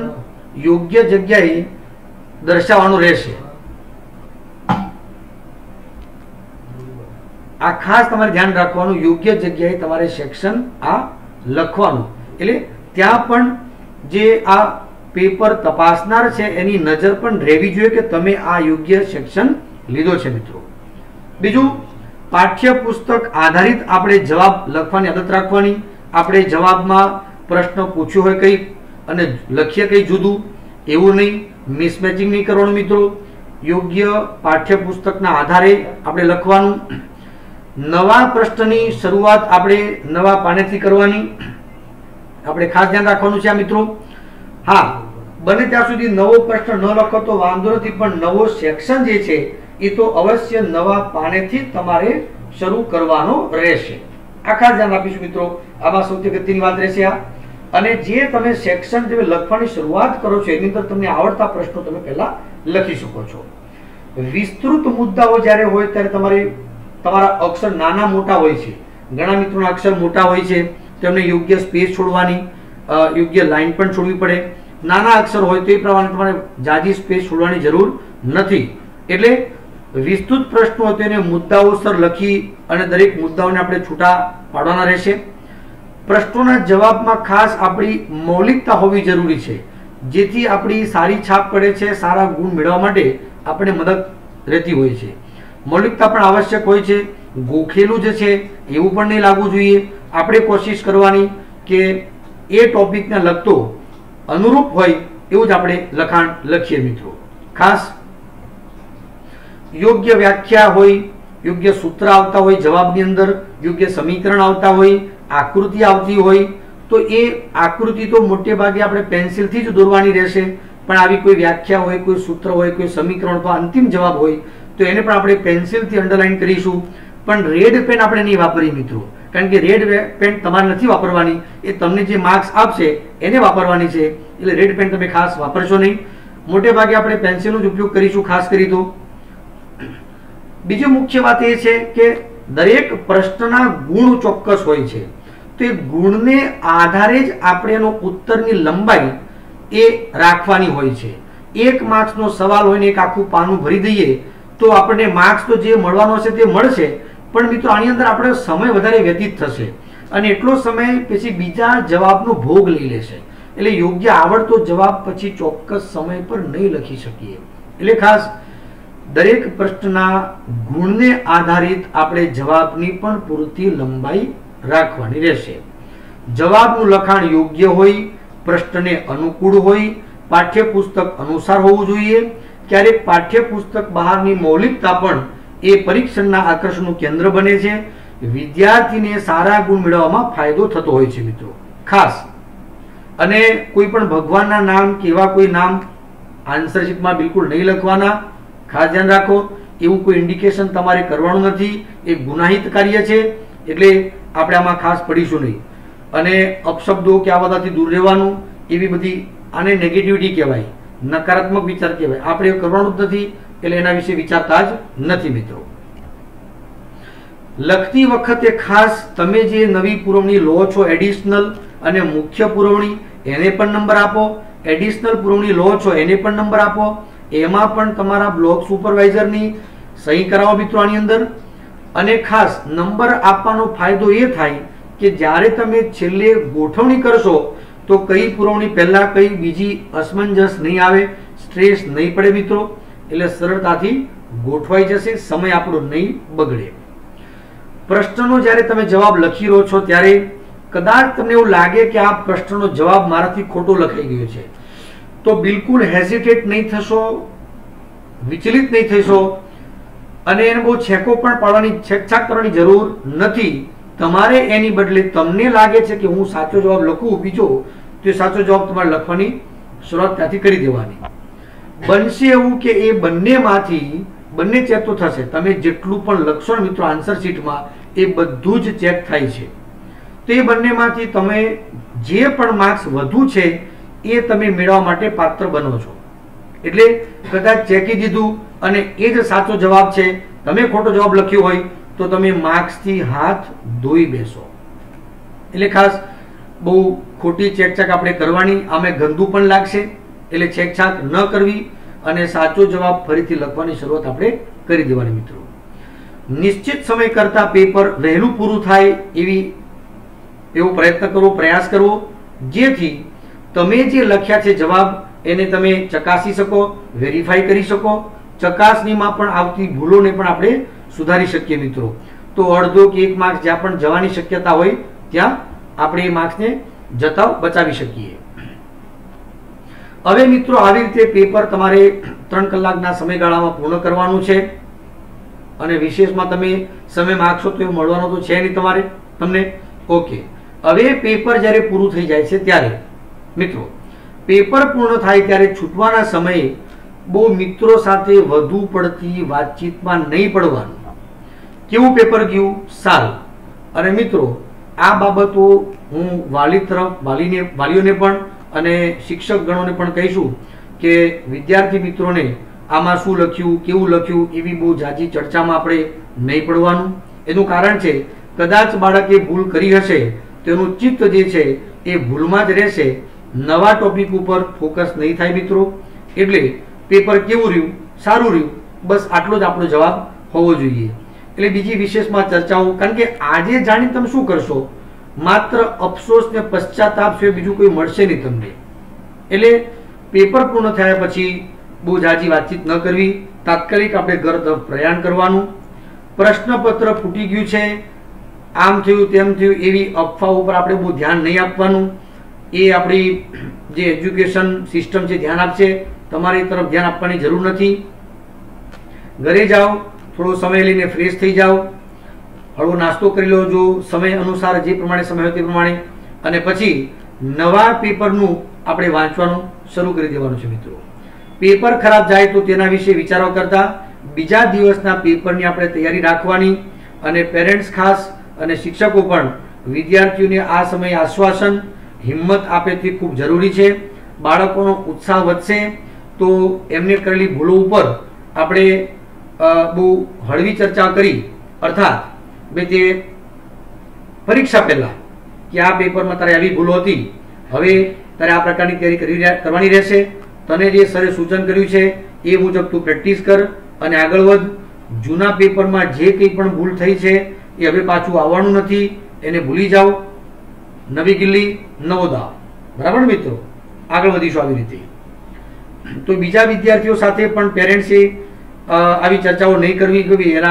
યોગ્ય જગ્યાએ દર્શાવવાનું રહેશે. આ ખાસ તમારે ધ્યાન રાખવાનું, યોગ્ય જગ્યાએ તમારે સેક્શન આ લખવાનું. એટલે ત્યાં પણ જે આ પેપર તપાસનાર છે એની નજર પણ રહેવી જોઈએ કે તમે આ યોગ્ય સેક્શન લીધો છે મિત્રો. બીજું, પાઠ્યપુસ્તક આધારિત આપણે જવાબ લખવાની આદત રાખવાની. આપણે જવાબમાં પ્રશ્ન પૂછ્યો હોય કંઈક અને લખીએ કંઈ જુદું, એવું નહીં. મિસમેચિંગ નહીં કરવાનું મિત્રો. યોગ્ય પાઠ્યપુસ્તકના આધારે આપણે લખવાનું. નવા પ્રશ્નની શરૂઆત આપણે નવા પાનેથી કરવાની. આપણે ખાસ ધ્યાન રાખવાનું છે આ મિત્રો. હા, બને ત્યાં સુધી નવો પ્રશ્ન ન લખો તો વાંધો નથી, પણ નવો સેક્શન જે છે એ તો અવશ્ય નવા પાનેથી તમારે શરૂ કરવાનો રહેશે. આ ખાસ ધ્યાન રાખીશું મિત્રો. આમાં સૌથી અગત્યની વાત રહેશે આ. અને જે તમે સેક્શન જે લખવાની શરૂઆત કરો છો એની અંદર તમને આવડતા પ્રશ્નો તમે પહેલા લખી શકો છો. વિસ્તૃત મુદ્દાઓ જ્યારે હોય ત્યારે તમારા અક્ષર નાના મોટા હોય છે. ઘણા મિત્રોના અક્ષર મોટા હોય છે, તેમને યોગ્ય સ્પેસ છોડવાની, યોગ્ય લાઈન પણ છોડવી પડે. નાના અક્ષર હોય તો એ પ્રમાણે તમારે જાજી સ્પેસ છોડવાની જરૂર નથી. એટલે વિસ્તૃત પ્રશ્નો હોય તેને મુદ્દાઓસર લખી અને દરેક મુદ્દાઓને આપણે છૂટા પાડવાના રહેશે. પ્રશ્નોના જવાબમાં ખાસ આપણી મૌલિકતા હોવી જરૂરી છે, જેથી આપણી સારી છાપ પડે છે, સારા ગુણ મેળવવા માટે આપણે મદદ રહેતી હોય છે. મૌલિકતા પણ આવશ્યક હોય છે. ગોખેલું જે છે એવું પણ નહીં લાગવું જોઈએ. આપણે કોશિશ કરવાની કે એ ટોપિકને લગતો અનુરૂપ હોય એવું જ આપણે લખાણ લખીએ મિત્રો. ખાસ યોગ્ય વ્યાખ્યા હોય, યોગ્ય સૂત્ર આવતા હોય જવાબની અંદર, યોગ્ય સમીકરણ આવતા હોય, આકૃતિ આવતી હોય તો એ આકૃતિ તો મોટે ભાગે આપણે પેન્સિલથી જ દોરવાની રહેશે. પણ આવી કોઈ વ્યાખ્યા હોય, કોઈ સૂત્ર હોય, કોઈ સમીકરણ, તો અંતિમ જવાબ હોય તો એને પણ આપણે પેન્સિલથી અંડરલાઈન કરીશું. પણ રેડ પેન આપણે નહીં વાપરીએ મિત્રો, કારણ કે રેડ પેન તમારે નથી વાપરવાની, એ તમને જે માર્ક્સ આપશે એને વાપરવાની છે. એટલે રેડ પેન તમે ખાસ વાપરશો નહીં. મોટે ભાગે આપણે પેન્સિલનો જ ઉપયોગ કરીશું ખાસ કરી તો. બીજી મુખ્ય વાત એ છે કે દરેક પ્રશ્નના ગુણ ચોક્કસ હોય છે, તો એ ગુણને આધારે જ આપણે એનો ઉત્તરની લંબાઈ એ રાખવાની હોય છે. 1 માર્ક્સનો સવાલ હોય ને એક આખું પાનું ભરી દઈએ તો આપણને માર્ક્સ તો જે મળવાનો છે તે મળશે, પણ મિત્રો આની અંદર આપણો સમય વધારે વ્યતીત થશે અને એટલો સમય પછી બીજા જવાબનો ભોગ લઈ લેશે. એટલે યોગ્ય આવડતો જવાબ પછી ચોક્કસ સમય પર નહીં લખી શકીએ. એટલે ખાસ દરેક પ્રશ્નના ગુણને આધારિત આપણે જવાબની પણ પૂરતી લંબાઈ રાખવાની રહેશે. જવાબનું લખાણ યોગ્ય હોય, પ્રશ્નને અનુકૂળ હોય, પાઠ્યપુસ્તક અનુસાર હોવું જોઈએ. ક્યારેક પાઠ્યપુસ્તક બહારની મૌલિકતા પણ એ પરીક્ષણના આકર્ષણનું કેન્દ્ર બને છે. વિદ્યાર્થીને સારા ગુણ મેળવવામાં ફાયદો થતો હોય છે મિત્રો. ખાસ અને કોઈ પણ ભગવાનના નામ કે એવા કોઈ નામ આન્સર શીટમાં બિલકુલ નહીં લખવાના. ખાસ ધ્યાન રાખો, એવું કોઈ ઇન્ડિકેશન તમારે કરવાનું નથી. એ ગુનાહિત કાર્ય છે, એટલે આપણે આમાં ખાસ પડીશું નહીં. અને અપશબ્દો કે આ બધાથી દૂર રહેવાનું. એવી બધી આને નેગેટિવિટી કહેવાય, નકારાત્મક વિચાર કહેવાય. આપણે એવું કરવાનું જ નથી, એટલે એના વિશે વિચારતા જ નથી મિત્રો. લખતી વખતે ખાસ તમે જે નવી પુરવણી લો છો, એડિશનલ અને મુખ્ય પુરવણી, એને પણ નંબર આપો. એડિશનલ પુરવણી લો છો એને પણ નંબર આપો. એમાં પણ તમારા બ્લોક સુપરવાઇઝરની સહી કરાવો મિત્રો આની અંદર. અને ખાસ નંબર આપવાનો ફાયદો એ થાય કે જ્યારે તમે છેલ્લે ગોઠવણી કરશો તો કઈ પુરવણી પહેલા કઈ બીજી અસમંજસ નહીં આવે, સ્ટ્રેસ નહીં પડે મિત્રો. એટલે સરળતાથી ગોઠવાઈ જશે, સમય આપણો નહીં બગડે. પ્રશ્નનો જ્યારે તમે જવાબ લખી રહ્યો છો ત્યારે કદાચ તમને એવું લાગે કે આ પ્રશ્નનો જવાબ મારાથી ખોટો લખાઈ ગયો છે, તો બિલકુલ હેઝિટેટ નહીં થશો, વિચલિત નહીં થશો અને એને બહુ છેકો પણ પાડવાની, છેકછાક કરવાની જરૂર નથી. તમારે એની બદલે તમને લાગે છે કે હું સાચો જવાબ લખું બીજો, તો સાચો જવાબ તમારે લખવાની શરૂઆત ત્યાંથી કરી દેવાની. બનશે એવું કે એ બંનેમાંથી બંને ચેક તો થશે. તમે જેટલું પણ લખશો ને મિત્રો આન્સર શીટમાં એ બધું જ ચેક થાય છે. તો એ બંનેમાંથી તમે જે પણ માર્ક્સ વધુ છે એ તમે મેળવવા માટે પાત્ર બનો છો. એટલે કદાચ ચેકી દીધું અને એ જ સાચો જવાબ છે, તમે ખોટો જવાબ લખ્યો હોય તો તમે માર્ક્સથી હાથ ધોઈ બેસો. એટલે ખાસ બહુ ખોટી ચેકચાક આપણે કરવાની, આમે ગંદુ પણ લાગશે. એટલે ચેકચાક ન કરવી અને સાચો જવાબ ફરીથી લખવાની શરૂઆત આપણે કરી દેવાની મિત્રો. નિશ્ચિત સમય કરતા પેપર વહેલું પૂરું થાય એવો પ્રયત્ન કરવો, પ્રયાસ કરવો, જેથી તમે જે લખ્યા છે જવાબ એને તમે ચકાસી શકો, વેરીફાઈ કરી શકો. ચકાસણીમાં પણ આવતી ભૂલોને પણ આપણે સુધારી શકીએ મિત્રો. તો અડધો કે 1 માર્ક્સ જ્યાં પણ જવાની શક્યતા હોય ત્યાં આપણે એ માર્ક્સને જતા બચાવી શકીએ. હવે મિત્રો આવી રીતે પેપર તમારે 3 કલાકના સમયગાળામાં પૂર્ણ કરવાનું છે. અને વિશેષમાં તમે સમય માંગશો તો એ મળવાનો તો છે નહીં તમને. ઓકે, હવે પેપર જ્યારે પૂરું થઈ જાય છે ત્યારે મિત્રો પેપર પૂર્ણ થાય ત્યારે છૂટવાના સમયે બહુ મિત્રો સાથે વધુ પડતી વાતચીતમાં નહીં પડવાનું. કેવું પેપર ગયું? સારું. અને મિત્રો આ બાબતો હું વાલી તરફ વાલીઓને પણ અને શિક્ષક ગણોને પણ કહીશું કે વિદ્યાર્થી મિત્રોને આમાં શું લખ્યું, કેવું લખ્યું એવી બહુ જાજી ચર્ચામાં આપણે નહીં પડવાનું. એનું કારણ છે કદાચ બાળકે ભૂલ કરી હશે તેનું ચિત્ત જે છે એ ભૂલમાં જ રહેશે, નવા ટોપિક ઉપર ફોકસ નહીં થાય મિત્રો. એટલે પેપર કેવું રહ્યું? સારું રહ્યું. બસ આટલો જ આપણો જવાબ હોવો જોઈએ. એટલે બીજી વિશેષમાં ચર્ચાઓ, કારણ કે આજે જાણી તમે શું કરશો? માત્ર અફસોસ ને પશ્ચાતાપ સિવાય બીજું કોઈ મળશે નહીં તમને. એટલે પેપર પૂર્ણ થયા પછી બહુ જાજી વાતચીત ન કરવી, તાત્કાલિક આપણે ઘર તરફ પ્રયાણ કરવાનું. પ્રશ્નપત્ર ફૂટી ગયું છે, આમ થયું તેમ થયું એવી અફવા ઉપર આપણે બહુ ધ્યાન નહીં આપવાનું. એ આપણી જે એજ્યુકેશન સિસ્ટમ છે ધ્યાન આપશે, તમારી તરફ ધ્યાન આપવાની જરૂર નથી. ઘરે જાઓ, થોડો સમય લઈને ફ્રેશ થઈ જાઓ, હળવો નાસ્તો કરી લો જો સમય અનુસાર જે પ્રમાણે સમય હોય તે પ્રમાણે, અને પછી નવા પેપરનું આપણે વાંચવાનું શરૂ કરી દેવાનું છે મિત્રો. પેપર ખરાબ જાય તો તેના વિશે વિચારો કરતા બીજા દિવસના પેપરની આપણે તૈયારી રાખવાની. અને પેરેન્ટ્સ ખાસ અને શિક્ષકો પણ વિદ્યાર્થીઓને આ સમયે આશ્વાસન, હિંમત આપે તે ખૂબ જરૂરી છે. બાળકોનો ઉત્સાહ વધશે તો એમને કરેલી ભૂલો ઉપર આપણે બહુ હળવી ચર્ચા કરી, અર્થાત બે તે પરીક્ષા પહેલા કે આ પેપરમાં તારે આવી ભૂલો હતી, હવે તારે આ પ્રકારની તૈયારી કરવાની રહેશે. તને જે સરે સૂચન કર્યું છે એ મુજબ તું પ્રેક્ટિસ કર અને આગળ વધ. જૂના પેપરમાં જે કંઈ પણ ભૂલ થઈ છે એ હવે પાછું આવવાનું નથી, એને ભૂલી જાઓ. નવી કિલ્લી નવો દાવ. બરાબર મિત્રો? આગળ વધીશું આવી રીતે. તો બીજા વિદ્યાર્થીઓ સાથે પણ પેરેન્ટ્સે આવી ચર્ચાઓ નહીં કરવી કે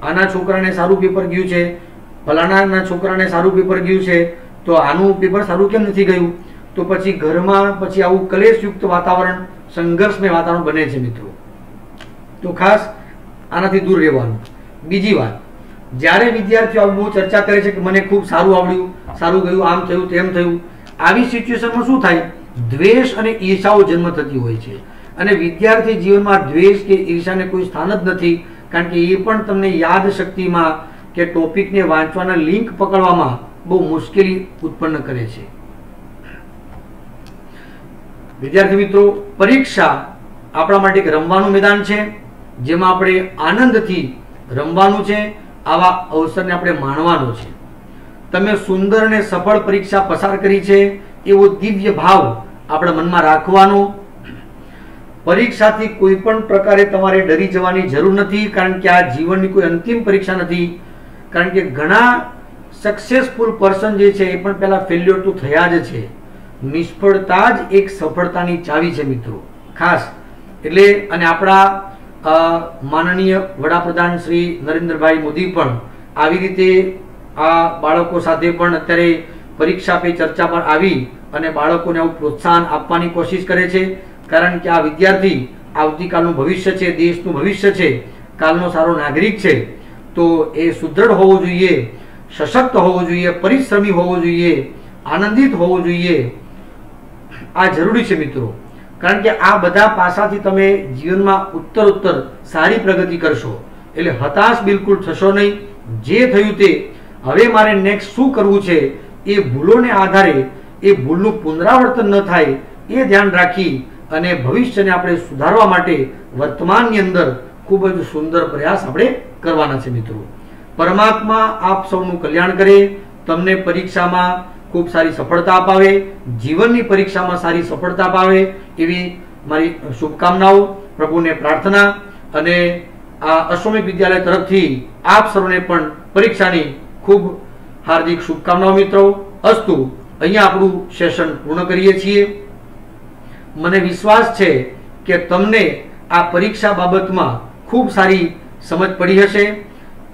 આના છોકરાને સારું પેપર ગયું છે, ફલાણાના છોકરાને સારું પેપર ગયું છે, તો આનું પેપર સારું કેમ નથી ગયું? તો પછી ઘરમાં પછી આવું કલેશયુક્ત વાતાવરણ, સંઘર્ષમય વાતાવરણ બને છે મિત્રો. તો ખાસ આનાથી દૂર રહેવાનું. બીજી વાત, જ્યારે વિદ્યાર્થીઓ આવું બહુ ચર્ચા કરે છે કે મને ખૂબ સારું આવડ્યું, સારું ગયું, આમ થયું તેમ થયું, આવી સિચ્યુએશનમાં શું થાય? દ્વેષ અને ઈર્ષાઓ જન્મ થતી હોય છે. અને વિદ્યાર્થી જીવનમાં દ્વેષ કે ઈર્ષાને કોઈ સ્થાન જ નથી, કારણ કે એ પણ તમને યાદ શક્તિમાં કે ટોપિકને વાંચવાના લિંક પકડવામાં બહુ મુશ્કેલી ઉત્પન્ન કરે છે. વિદ્યાર્થી મિત્રો, પરીક્ષા આપણા માટે એક રમવાનું મેદાન છે, જેમાં આપણે આનંદથી રમવાનું છે. આવા અવસરને આપણે માણવાનો છે. તમે સુંદર અને સફળ પરીક્ષા પસાર કરી છે એવો દિવ્ય ભાવ આપણા મનમાં રાખવાનો. પરીક્ષાથી કોઈ પણ પ્રકારે તમારે ડરી જવાની જરૂર નથી, કારણ કે આ જીવનની કોઈ અંતિમ પરીક્ષા નથી. કારણ કે ઘણા સક્સેસફુલ પર્સન જે છે એ પણ પહેલા ફેલ્યોર તો થયા જ છે. નિષ્ફળતા જ એક સફળતાની ચાવી છે મિત્રો, ખાસ. એટલે અને આપણા માનનીય વડાપ્રધાન શ્રી નરેન્દ્રભાઈ મોદી પણ આવી રીતે આ બાળકો સાથે પણ અત્યારે પરીક્ષા પે ચર્ચા પર આવી અને બાળકોને આવું પ્રોત્સાહન આપવાની કોશિશ કરે છે. કારણ કે આ વિદ્યાર્થી આવતીકાલનું ભવિષ્ય છે, દેશનું ભવિષ્ય છે, કાલનો સારો નાગરિક છે. તો એ સુદૃઢ હોવો જોઈએ, સશક્ત હોવો જોઈએ, પરિશ્રમી હોવો જોઈએ, આનંદિત હોવો જોઈએ. આ જરૂરી છે મિત્રો. કારણ કે આ બધા પાસાથી તમે જીવનમાં ઉત્તરોત્તર સારી પ્રગતિ કરશો. એટલે હતાશ બિલકુલ થશો નહીં. જે થયું તે હવે મારે નેક્સ્ટ શું કરવું છે એ ભૂલોને આધારે એ ભૂલનું પુનરાવર્તન ન થાય એ ધ્યાન રાખી અને ભવિષ્યને આપણે સુધારવા માટે વર્તમાનની અંદર ખૂબ જ સુંદર પ્રયાસ આપણે કરવાના છે મિત્રો. પરમાત્મા આપ સૌનું કલ્યાણ કરે, તમને પરીક્ષામાં ખૂબ સારી સફળતા અપાવે, જીવનની પરીક્ષામાં સારી સફળતા અપાવે એવી મારી શુભકામનાઓ, પ્રભુને પ્રાર્થના. અને આ અશ્વમેઘ વિદ્યાલય તરફથી આપ સૌને પણ પરીક્ષાની ખૂબ હાર્દિક શુભકામનાઓ મિત્રો. અસ્તુ. અહીંયા આપણું સેશન પૂર્ણ કરીએ છીએ. મને વિશ્વાસ છે કે તમને આ પરીક્ષા બાબતમાં ખૂબ સારી સમજ પડી હશે.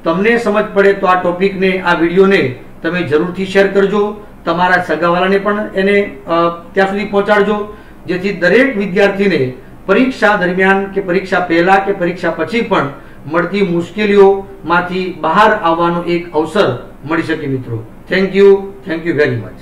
તમને સમજ પડે તો આ ટોપિકને, આ વિડીયોને તમે જરૂરથી શેર કરજો. તમારા સગાવાલાને પણ એને ત્યાં સુધી પહોંચાડજો, જેથી દરેક વિદ્યાર્થીને પરીક્ષા દરમિયાન કે પરીક્ષા પહેલા કે પરીક્ષા પછી પણ મળતી મુશ્કેલીઓમાંથી બહાર આવવાનો એક અવસર મળી શકે મિત્રો. Thank you very much.